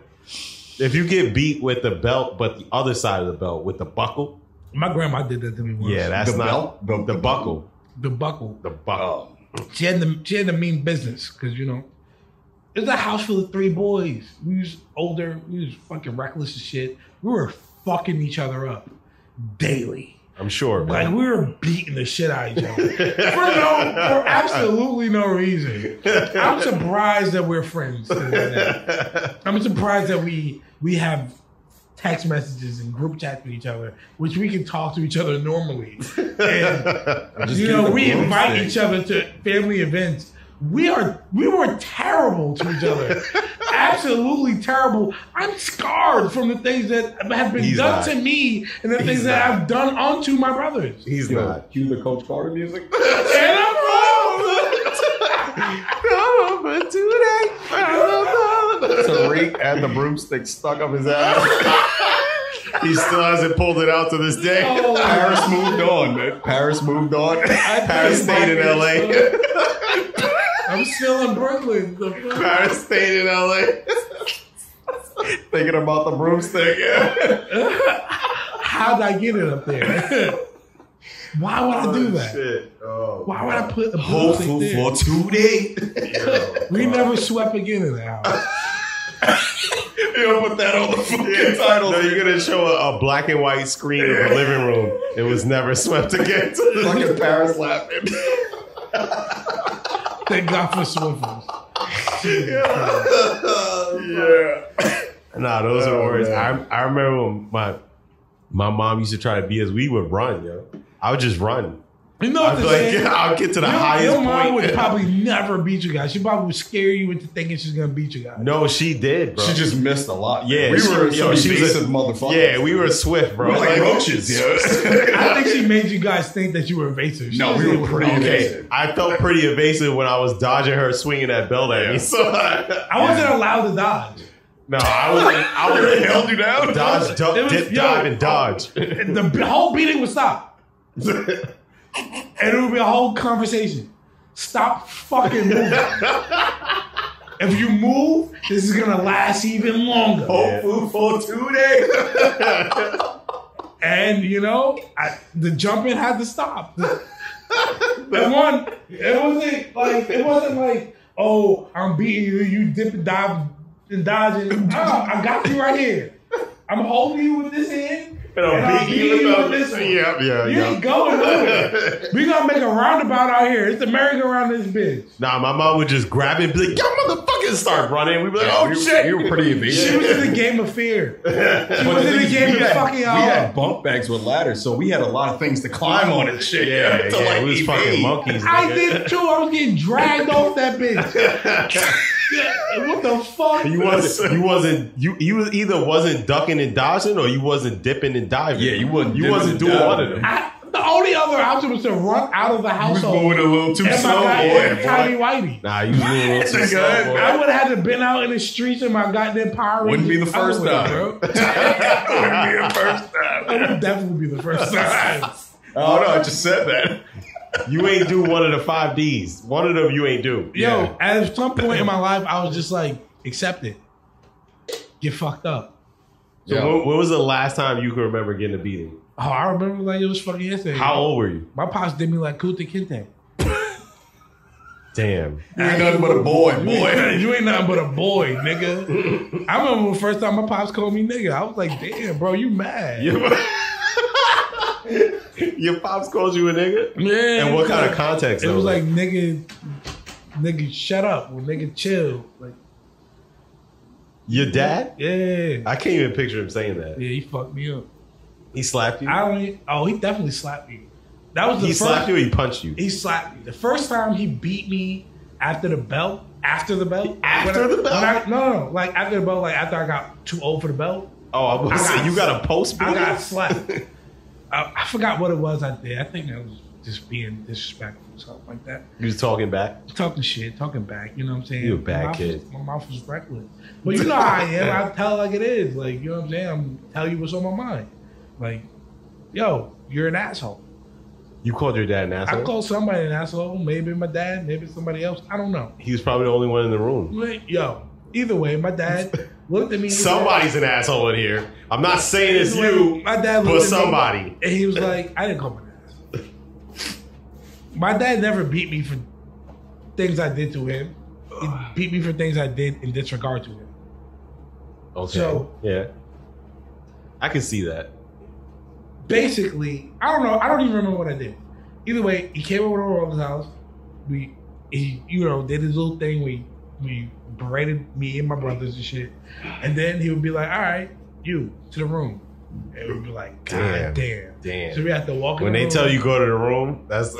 If you get beat with the belt, but the other side of the belt with the buckle, My grandma did that to me once. yeah, that's The not belt? the buckle. The buckle. The buckle. She had to mean business because, you know, it's a house full of 3 boys. We was older. We was fucking reckless as shit. We were fucking each other up daily. I'm sure, Like, man. we were beating the shit out of each other. for absolutely no reason. I'm surprised that we're friends. I'm surprised that we have text messages and group chats with each other, which we can talk to each other normally. And you know, we invite each other to family events. We were terrible to each other. Absolutely terrible. I'm scarred from the things that have been done to me and the things that I've done onto my brothers. He's not. Cue the Coach Carter music. And I'm wrong. Tariq had the broomstick stuck up his ass. He still hasn't pulled it out to this day. Oh, Paris moved on, man. Paris moved on. Paris stayed in LA. I'm still in Brooklyn. Paris stayed in LA. Thinking about the broomstick. How'd I get it up there? Why would I do that? Shit. Oh, Why would I put a Hopeful broomstick there? for today. We never swept again in the house. You don't put that on the fucking title. No, you're gonna show a black and white screen in the living room. It was never swept again. Fucking Paris laughing. Thank God for Swiffles. Yeah. Nah, those are words. I remember when my mom used to try to beat us. We would run, yo. I would just run. You know what I'll get to the highest your mom point. would probably never beat you guys. She probably would scare you into thinking she's gonna beat you guys. No, she did, bro. She just missed a lot. Yeah, we were she was evasive motherfuckers. Yeah, we were swift, bro. We were like roaches, yo. I think she made you guys think that you were evasive. She No, was we able were to pretty do that. evasive. I felt pretty evasive when I was dodging her swinging that belt at me. So I wasn't allowed to dodge. no, I would have held you down. Dodge, dip, dive, and dodge. The whole beating would stop. And it would be a whole conversation. Stop fucking moving. If you move, this is gonna last even longer. Hopeful for today. And you know, the jumping had to stop. It wasn't like, oh, I'm beating you, you dip and dive and dodging. No, I got you right here. I'm holding you with this hand. And I'm beating you with this one. Yeah. You ain't going nowhere. We gonna make a roundabout out here. It's the merry-go-round in this bitch. Nah, my mom would just grab it and be like, yo, motherfuckers, start running. We'd be like, oh, shit. You were pretty evasive. She was in the game of fear. She was in the game of fucking We y'all. had bunk bags with ladders, so we had a lot of things to climb on and shit. Yeah, to like we was fucking evade. monkeys. I nigga. did too. I was getting dragged off that bitch. What the fuck? You was either wasn't ducking and dodging or you wasn't dipping and diving. Yeah, you wasn't dipping wasn't and doing diving. one of them. The only other option was to run out of the You was household. moving a little too And slow, my boy. goddamn tiny whitey. Nah, you was moving a little too Nigga, slow, boy. I would have had to been out in the streets in my goddamn Power Rangers. Wouldn't be the first underwear, time. bro. Wouldn't be the first time. It would definitely be the first time. Oh no, I just said that. You ain't do one of the 5 Ds. One of them you ain't do. Yo, at some point in my life, I was just like, accept it. Get fucked up. So when was the last time you can remember getting a beating? Oh, I remember like it was fucking yesterday. How old were you? My pops did me like Kunta Kinte. Damn. You ain't nothing but a boy. You ain't nothing but a boy, nigga. I remember the first time my pops called me nigga. I was like, damn, bro, you mad. Your pops called you a nigga? Yeah. And what kind of context? It though? was like, nigga, shut up. Or nigga, chill. Like, your dad? yeah. I can't even picture him saying that. Yeah, he fucked me up. He slapped you? He definitely slapped me. That was the He first. slapped you or he punched you? He slapped me. The first time he beat me after the belt. After the belt? After the belt? No. Like after the belt, like after I got too old for the belt. Oh, I was going to say, you got a post beating? I got slapped. I forgot what it was I did. I think I was just being disrespectful or something like that. You was talking back? Talking shit, talking back. You know what I'm saying? You a bad kid. My mouth was reckless. But you know how I am. I tell it like it is. Like, you know what I'm saying? I'm telling you what's on my mind. Like, yo, you're an asshole. You called your dad an asshole? I called somebody an asshole. Maybe my dad, maybe somebody else. I don't know. He was probably the only one in the room. Yo, either way, my dad looked at me. Somebody's an asshole in here. I'm not saying it's you, my dad but looked at me, somebody. and he was like, I didn't call him an asshole. My dad never beat me for things I did to him. He beat me for things I did in disregard to him. Okay. So- yeah. I can see that. Basically, I don't know. I don't even remember what I did. Either way, he came over to our brother's house. He did his little thing. We berated me and my brothers and shit. And then he would be like, all right, you to the room. And we'd be like, God damn. So we have to walk in When the they room. tell you go to the room, that's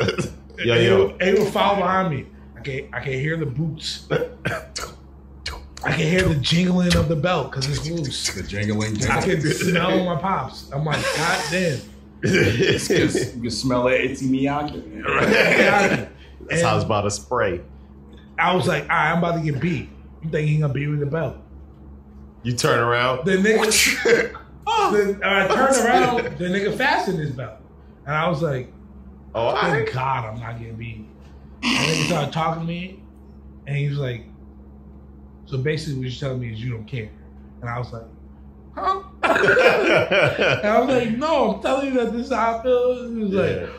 yo. And he would follow behind me. I can hear the boots. I can hear the jingling of the belt because it's loose. The jingling. I can smell my pops. I'm like, God damn. You can smell it. It's Miyagi. That's how I was about to spray. I was like, all right, I'm about to get beat. You think he gonna beat with the belt? You turn around. The nigga, I turned around, the nigga fastened his belt. And I was like, Oh, thank God I'm not getting beat. And then he started talking to me, and he was like, so basically what you're telling me is you don't care. And I was like, huh? And I was like, no, I'm telling you that this is how I feel. He was like,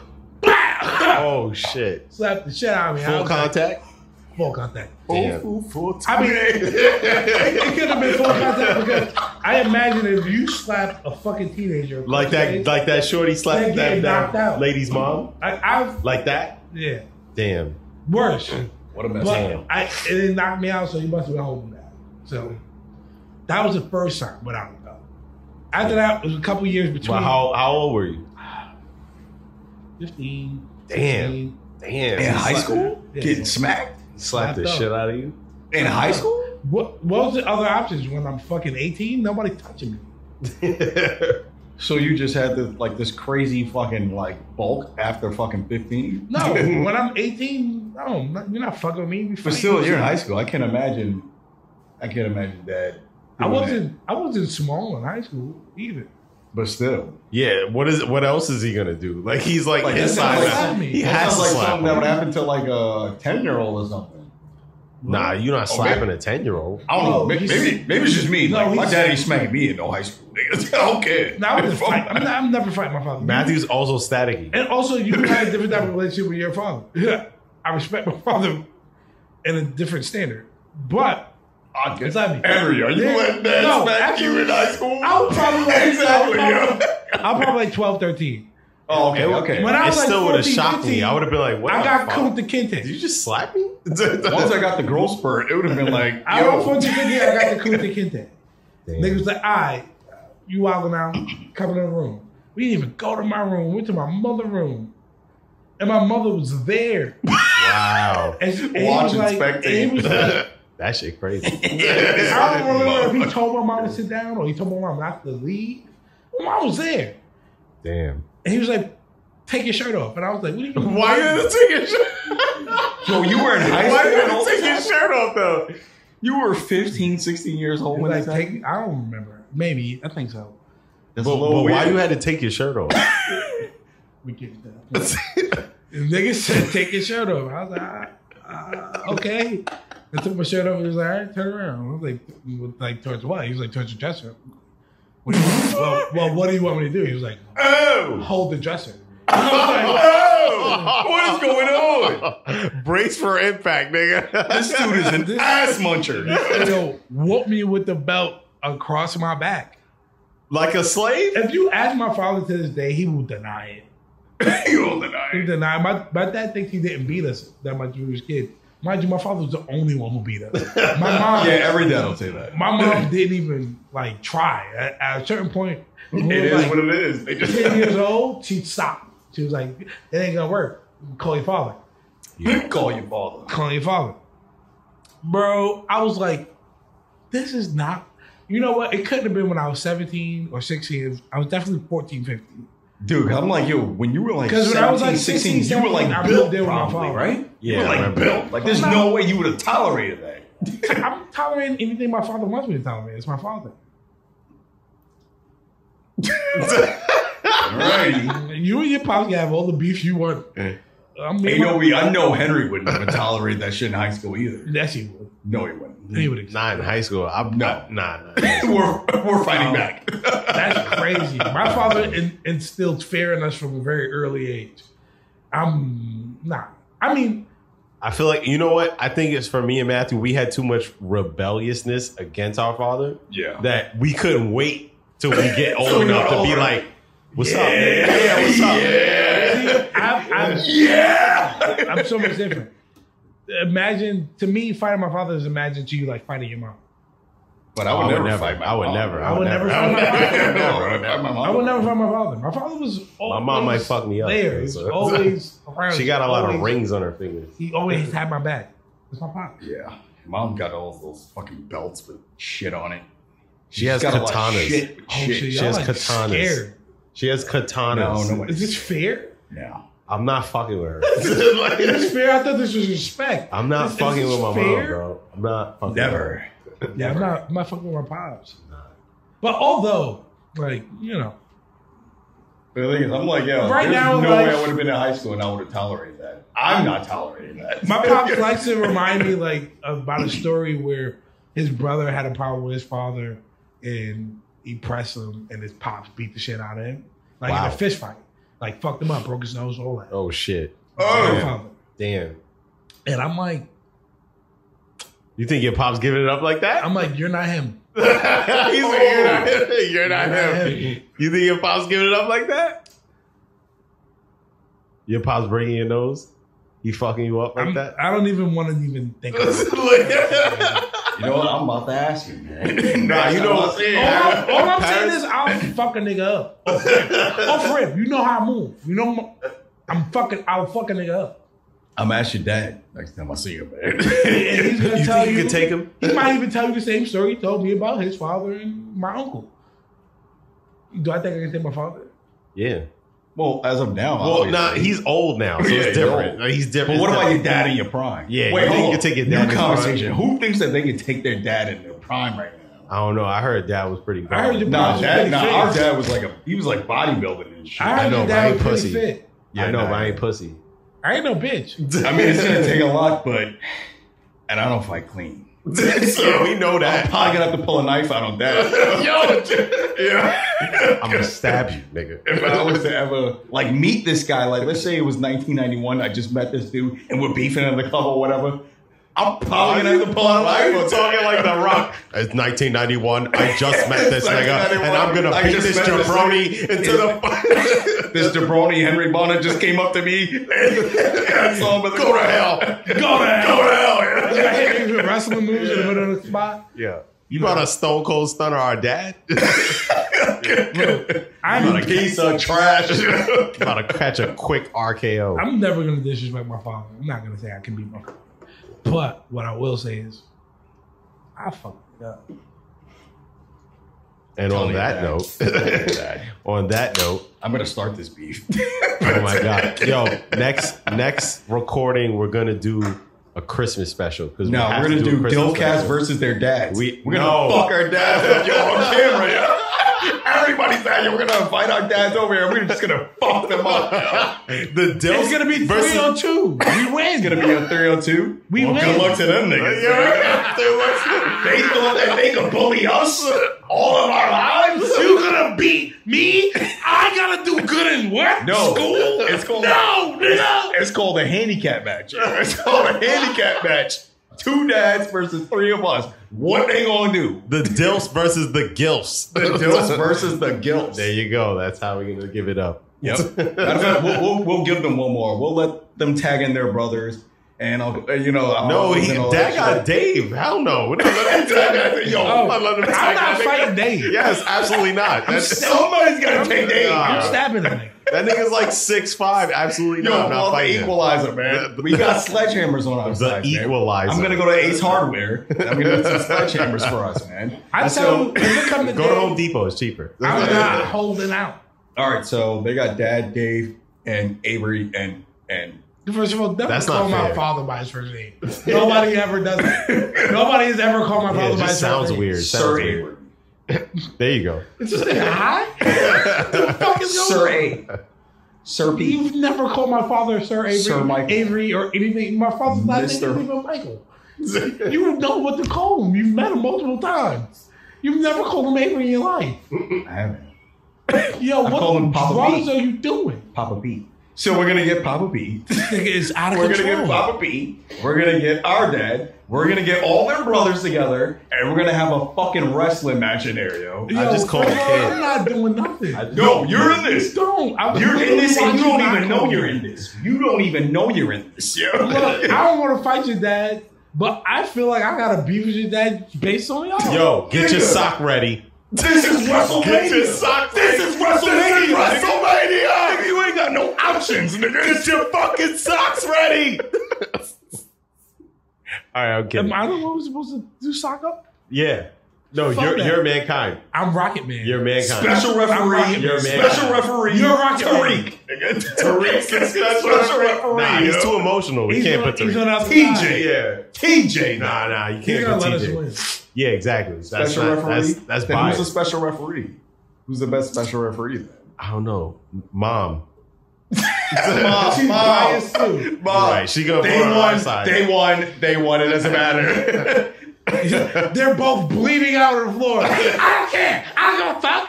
oh shit. Slapped the shit out of me. Full contact? Like, full contact. Full I mean, it could have been full contact because I imagine if you slap a fucking teenager like that shorty slapped that lady's mom? I've like that? Yeah. Damn. Worse. What a mess. But it didn't knock me out, so he must have been holding that. So that was the first time without a belt. After that, it was a couple years between. Well, how old were you? 15. Damn. 16. Damn. In high school? Yeah. Getting smacked? Slapped the shit out of you? In high school? What was the other options when I'm fucking 18? Nobody touching me. So you just had this crazy fucking bulk after fucking 15? No, when I'm 18, no, you're not fucking with me. But still, you're in high school. I can't imagine that. I wasn't small in high school either. But still. Yeah, what else is he gonna do? Like he's like that inside sounds that. me. He That has sounds to like slap something that him. would happen to like a 10-year-old or something. Nah, you're not slapping a 10-year-old. I don't know. No, Maybe it's just me. No, Like, my he's- daddy smacked me in no high school. Nigga. I don't care. No, I'm never fighting my father. Matthew's also staticky. And also, you had a different type of relationship with your father. I respect my father in a different standard. But I guess It's Henry, are you letting dad smack you in high school? I was probably like, Exactly, yeah. I'm probably like 12, 13. Oh, okay. When I It was like still would have 14, shocked me. 15, I would have been like, what I the got fuck? Kunta Kinte. Did you just slap me? Once I got the growth spurt, it would have been like, I got yo. Kunta Kinte, I got the Kunta Kinte. Damn. Niggas was like, all right, you wilding out, come in the room. We didn't even go to my room. We went to my mother's room. And my mother was there. Wow. And he Watching, was like, spectating. and he was like, That shit crazy. I don't remember if he told my mom to sit down or he told my mom not to leave. My mom was there. Damn. And he was like, take your shirt off. And I was like, what are you doing? Why you had to take your shirt? So you were in high Why you had school? to take your shirt off though? You were 15, 16 years old He when was that like, happened? I don't remember. Maybe. I think so. That's But why you had to take your shirt off? We get that. The nigga said, take your shirt off. I was like, okay. I took my shirt off. He was like, all right, turn around. I was like towards what? He was like, towards your dresser. What do you, well, what do you want me to do? He was like, Oh! hold the dresser. Oh! What is going on? Brace for impact, nigga. This dude is an ass muncher. Yo, whoop me with the belt across my back. Like a slave? If you ask my father to this day, he will deny it. You will deny He it. denied. My dad thinks he didn't beat us that much when we was kids. Mind you, my father was the only one who beat us. My mom, Yeah, every dad will say that. my mom didn't even like try. At a certain point, when we It were, is like, what it is. They just 10 years old, she stopped. She was like, it ain't gonna work. Call your father. call your father. Call your father. Bro, I was like, this is not, you know what? It couldn't have been when I was 17 or 16. I was definitely 14, 15. Dude, I'm like, yo, when you were like 'Cause 17, when I was like 16, 16, you were like 17, I built moved in with my probably, father. right? Yeah, You were I like remember. built. Like there's no way you would have tolerated that. I'm tolerating anything my father wants me to tolerate. It's my father. Right. You and your pops can have all the beef you want. I know Henry wouldn't even tolerate that shit in high school either. Yes, he would. No, he wouldn't. He would. Not in high school. I'm No. Nah. we're fighting back. That's crazy. My father instilled fear in us from a very early age. I'm not. I mean, I feel like, you know what? I think it's for me and Matthew, we had too much rebelliousness against our father Yeah. that we couldn't wait till we get old enough to be like, what's up? Yeah. nigga? Yeah, what's up? See, I'm so much different. Imagine, to me, fighting my father is imagine to you like fighting your mom. But I would never fight my I would mom. never. I would never fight my father. I would never fight fight my father. My father was always My mom might fuck me up. there. He's So- always around. She got a lot of Always- rings on her fingers. He always had my back. That's my pop. Yeah. Mom got all those fucking belts with shit on it. She has got a lot of katanas. shit. Oh shit, She y'all has like katanas. scared. She has katanas. No. Is this fair? Yeah. I'm not fucking with her. Is this fair? I thought this was respect. I'm not Is fucking this with my mom, fair? bro. I'm not fucking Never. Yeah, I'm not fucking with my pops. But although, like, you know, But the thing is, I'm like, yo, Right there's now, no like- way I would have been in high school and I would have tolerated that. I'm not tolerating that. my pops likes to remind me like about a story where his brother had a problem with his father and he pressed him and his pops beat the shit out of him. Like in Wow. a fist fight. Like fucked him up, broke his nose, all that. Oh shit. My father. Damn. And I'm like, You think your pop's giving it up like that? you're not him. He's like, you're not him. You think your pop's giving it up like that? Your pop's breaking your nose? He fucking you up like that? I don't even want to even think of it. You know what? I'm about to ask you, man. Nah, you know what I'm saying? All I'm saying is I'll fuck a nigga up. Off rip. You know how I move. You know I'll fuck a nigga up. I'm gonna ask your dad next time I see him, man. And he's gonna You tell think you could take him? He might even tell you the same story he told me about his father and my uncle. Do I think I can take my father? Yeah. Well, as of now, Well, obviously. nah, he's old now, so Yeah, it's you're different. old. Like, he's But different. what It's about your different. dad in your prime? Yeah, Wait, you think hold you on. could take your dad New in his prime? conversation. Who thinks that they can take their dad in their prime right now? I don't know. I heard dad was pretty good. I heard your Nah, pops was pretty fit. our dad was he was like bodybuilding and shit. I heard know, your but I dad ain't was pretty pussy. fit. I know, nah. but I ain't pussy. I ain't no bitch. I mean, it's gonna take a lot, but and I don't fight clean. Yeah, we know I'm that. probably gonna have to pull a knife out on dad. I'm gonna stab you, nigga. If I was to ever meet this guy, let's say it was 1991, I just met this dude and we're beefing in the club or whatever. I'm probably gonna have to pull out a Why knife. you talking like The Rock? It's 1991. I just met this nigga, and I'm gonna I beat just this met this jabroni into the. This jabroni Henry Bonnet just came up to me. And I saw him at the Go to hell. Go to hell. hell. You got hit me with wrestling moves in the middle of the spot. Yeah. You about to stone cold stunner our dad? I'm A piece of trash. About to catch a quick RKO. I'm never gonna disrespect my father. I'm not gonna say I can beat my father. But what I will say is, I fucked it up. And Tell on me that that. note, I'm gonna start this beef. oh my god, yo, next recording we're gonna do a Christmas special because No, we're gonna do Dillcast versus their dads. We're gonna fuck our dads up, yo, on camera, yo. Everybody's out here. We're gonna invite our dads over here. We're just gonna fuck them up. Yo. The Dills It's gonna be versus 3-on-2. We win. It's gonna be a 3-on-2. We well, win. Good luck to them niggas. They thought that they could bully us all of our lives. You gonna beat me? I gotta do good in what? No, School? it's called No, nigga. It's called a handicap match. It's called a handicap match. 2 dads versus 3 of us. What they gonna do? the Dills versus the Gilfs. The Dills versus the Gilts. There you go. That's how we're gonna give it up. Yep. We'll give them one more. We'll let them tag in their brothers, and I'll. No, Dad got Dave. Hell no. We're not letting him tag. Yo, I'm not letting him I'm tag not that fighting nigga. Dave. Yes, absolutely not. Somebody's gotta take Dave. I'm stabbing the nigga. That nigga's like 6'5". Absolutely Yo, not. I'm not well, the fighting him. equalizer, man. We got sledgehammers on our The side. equalizer. I'm gonna go to Ace Hardware. I'm gonna get some sledgehammers for us, man. I tell you, if it come to Go to Dave, Home Depot. It's cheaper. I'm not holding out. All right, so they got Dad, Dave, and Avery, and First of all, never That's call not my fair. father by his first name. Nobody ever does that. Nobody has ever called my Yeah, father it by his just sounds first name. weird. Sir Sounds weird. Avery. There you go. It's just like, hi? What the fuck is going Sir on? A. Sir P. You've never called my father Sir Avery, Sir Michael. Avery, or anything. My father's not Mr. even Michael. You know what to call him. You've met him multiple times. You've never called him Avery in your life. I haven't. Yo, I call him what Papa drugs B. are you doing? Papa P. So we're gonna get Papa P. This nigga is out of We're control. gonna get Papa P. We're gonna get our dad. We're gonna get all their brothers together, and we're gonna have a fucking wrestling match scenario. Yo, I just called first a of all, kid. I'm not doing nothing. No, you're in this. Don't. I was You're in this, and you literally don't even watching know my you're phone. in this. You don't even know you're in this. Look, I don't want to fight your dad, But I feel like I got a beef with your dad based on y'all. Yo, get your sock ready. This is WrestleMania. Get your sock ready. This is WrestleMania. WrestleMania. Nigga, you ain't got no options, nigga. Get your fucking socks ready. All right, I'm kidding. Am I the one who's supposed to do sock up? Yeah. No, Fuck that. you're mankind. I'm Rocket Man. You're mankind. Special referee. You're Special referee. You're Rocket Tariq. Tariq's a special referee. Nah, he's too emotional. We can't put He's on Tariq. outside. TJ. Yeah. TJ. Nah, you He's can't gonna put let us TJ. win. Yeah, exactly. Special referee. That's Then biased. who's the special referee? Who's the best special referee then? I don't know. Mom. She's biased too. Right. She gonna They put her on won. our side. They won. They won. It doesn't matter. They're both bleeding out on the floor. I don't care. I don't give a fuck.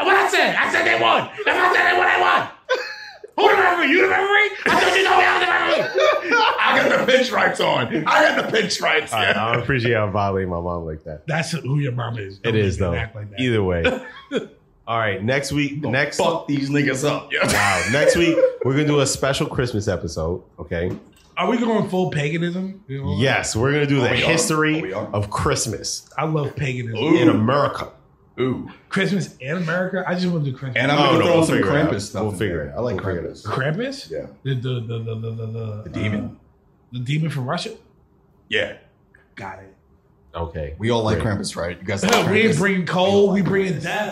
What I said they won. If I said they won, they won. Who the referee? You the referee? I thought you know me. I'm the referee. I got the pinstripes on. I got the pinstripes. All right, I don't appreciate how violating my mom like that. That's who your mom is. It is though. Act like that. Either way. All right, next week. Next Fuck these niggas up. Yeah. Wow. Next week we're gonna do a special Christmas episode. Okay. Are we going full paganism? You know? Yes, we're gonna do the we are. history We are. of Christmas I love paganism. in America. Ooh. Christmas in America? I just want to do Christmas. And I'm Oh, gonna no, throw we'll some figure it out. Krampus stuff. We'll in figure there. it out. I like We'll figure it Krampus. Krampus? Yeah. The demon. The demon from Russia? Yeah. Got it. Okay. We all like Great. Krampus, right? You guys like We ain't Krampus? bringing cold, we bringing death.